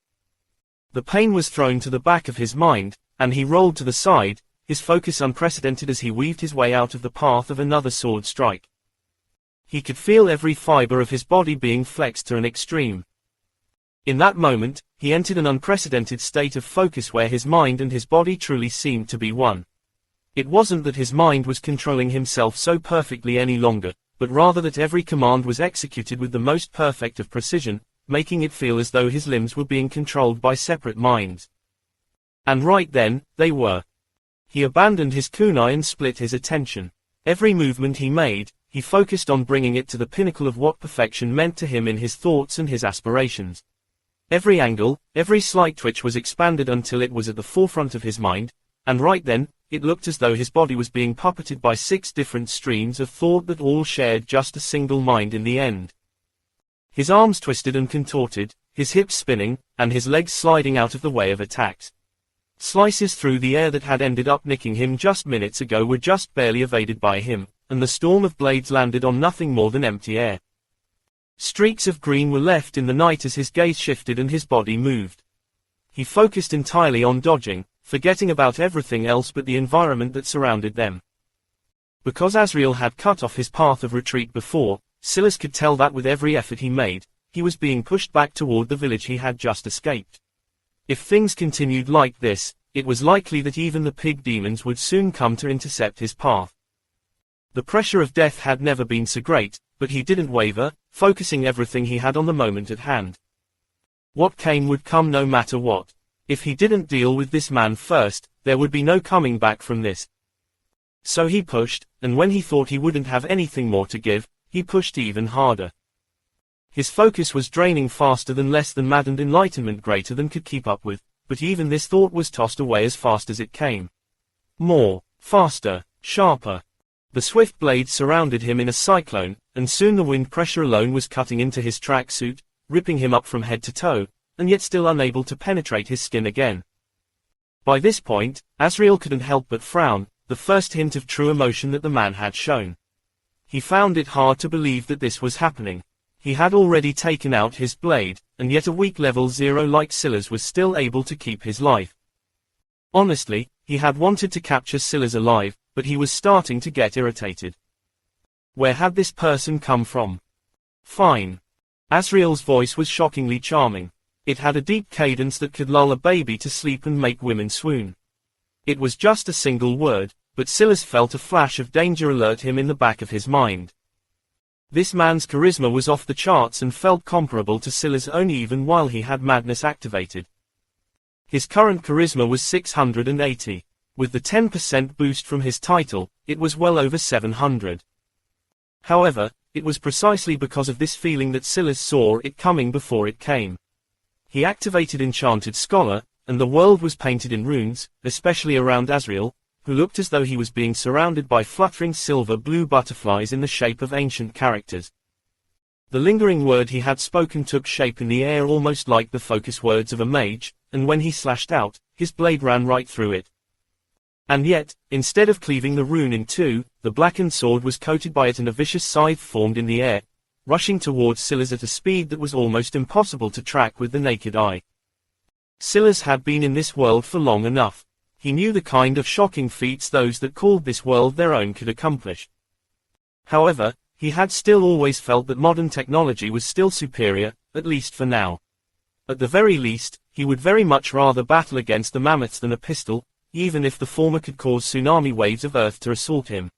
The pain was thrown to the back of his mind, and he rolled to the side, his focus unprecedented as he weaved his way out of the path of another sword strike. He could feel every fiber of his body being flexed to an extreme. In that moment, he entered an unprecedented state of focus where his mind and his body truly seemed to be one. It wasn't that his mind was controlling himself so perfectly any longer, but rather that every command was executed with the most perfect of precision, making it feel as though his limbs were being controlled by separate minds. And right then, they were. He abandoned his kunai and split his attention. Every movement he made, he focused on bringing it to the pinnacle of what perfection meant to him in his thoughts and his aspirations. Every angle, every slight twitch was expanded until it was at the forefront of his mind, and right then, it looked as though his body was being puppeted by 6 different streams of thought that all shared just a single mind in the end. His arms twisted and contorted, his hips spinning, and his legs sliding out of the way of attacks. Slices through the air that had ended up nicking him just minutes ago were just barely evaded by him, and the storm of blades landed on nothing more than empty air. Streaks of green were left in the night as his gaze shifted and his body moved. He focused entirely on dodging, forgetting about everything else but the environment that surrounded them. Because Asriel had cut off his path of retreat before, Silas could tell that with every effort he made, he was being pushed back toward the village he had just escaped. If things continued like this, it was likely that even the pig demons would soon come to intercept his path. The pressure of death had never been so great, but he didn't waver, focusing everything he had on the moment at hand. What came would come no matter what. If he didn't deal with this man first, there would be no coming back from this. So he pushed, and when he thought he wouldn't have anything more to give, he pushed even harder. His focus was draining faster than less than maddened enlightenment greater than could keep up with, but even this thought was tossed away as fast as it came. More, faster, sharper. The swift blades surrounded him in a cyclone, and soon the wind pressure alone was cutting into his tracksuit, ripping him up from head to toe, and yet still unable to penetrate his skin again. By this point, Asriel couldn't help but frown, the first hint of true emotion that the man had shown. He found it hard to believe that this was happening. He had already taken out his blade, and yet a weak level 0 like Silas was still able to keep his life. Honestly, he had wanted to capture Silas alive, but he was starting to get irritated. Where had this person come from? Fine. Asriel's voice was shockingly charming. It had a deep cadence that could lull a baby to sleep and make women swoon. It was just a single word, but Silas felt a flash of danger alert him in the back of his mind. This man's charisma was off the charts and felt comparable to Silas' own even while he had madness activated. His current charisma was 680. With the 10% boost from his title, it was well over 700. However, it was precisely because of this feeling that Silas saw it coming before it came. He activated Enchanted Scholar, and the world was painted in runes, especially around Asriel, who looked as though he was being surrounded by fluttering silver-blue butterflies in the shape of ancient characters. The lingering word he had spoken took shape in the air almost like the focus words of a mage, and when he slashed out, his blade ran right through it. And yet, instead of cleaving the rune in two, the blackened sword was coated by it and a vicious scythe formed in the air, rushing towards Silas at a speed that was almost impossible to track with the naked eye. Silas had been in this world for long enough. He knew the kind of shocking feats those that called this world their own could accomplish. However, he had still always felt that modern technology was still superior, at least for now. At the very least, he would very much rather battle against the mammoths than a pistol, even if the former could cause tsunami waves of earth to assault him.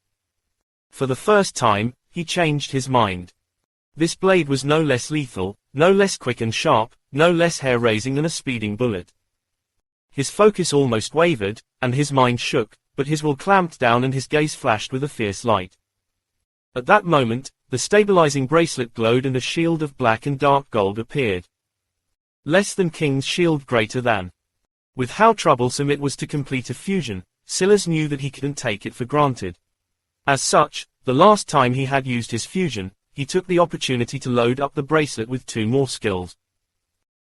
For the first time, he changed his mind. This blade was no less lethal, no less quick and sharp, no less hair-raising than a speeding bullet. His focus almost wavered, and his mind shook, but his will clamped down and his gaze flashed with a fierce light. At that moment, the stabilizing bracelet glowed and a shield of black and dark gold appeared. Less than King's shield, greater than. With how troublesome it was to complete a fusion, Silas knew that he couldn't take it for granted. As such, the last time he had used his fusion, he took the opportunity to load up the bracelet with 2 more skills.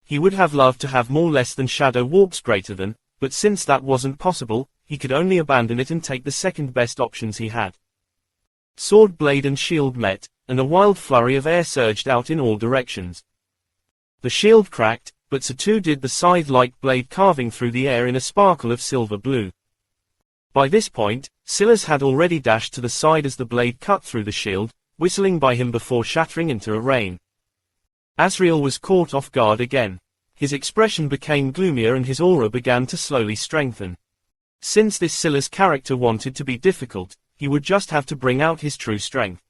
He would have loved to have more less than shadow warps greater than, but since that wasn't possible, he could only abandon it and take the second best options he had. Sword blade and shield met, and a wild flurry of air surged out in all directions. The shield cracked, but so too did the scythe-like blade carving through the air in a sparkle of silver blue. By this point, Silas had already dashed to the side as the blade cut through the shield, whistling by him before shattering into a rain. Asriel was caught off guard again. His expression became gloomier and his aura began to slowly strengthen. Since this Silas character wanted to be difficult, he would just have to bring out his true strength.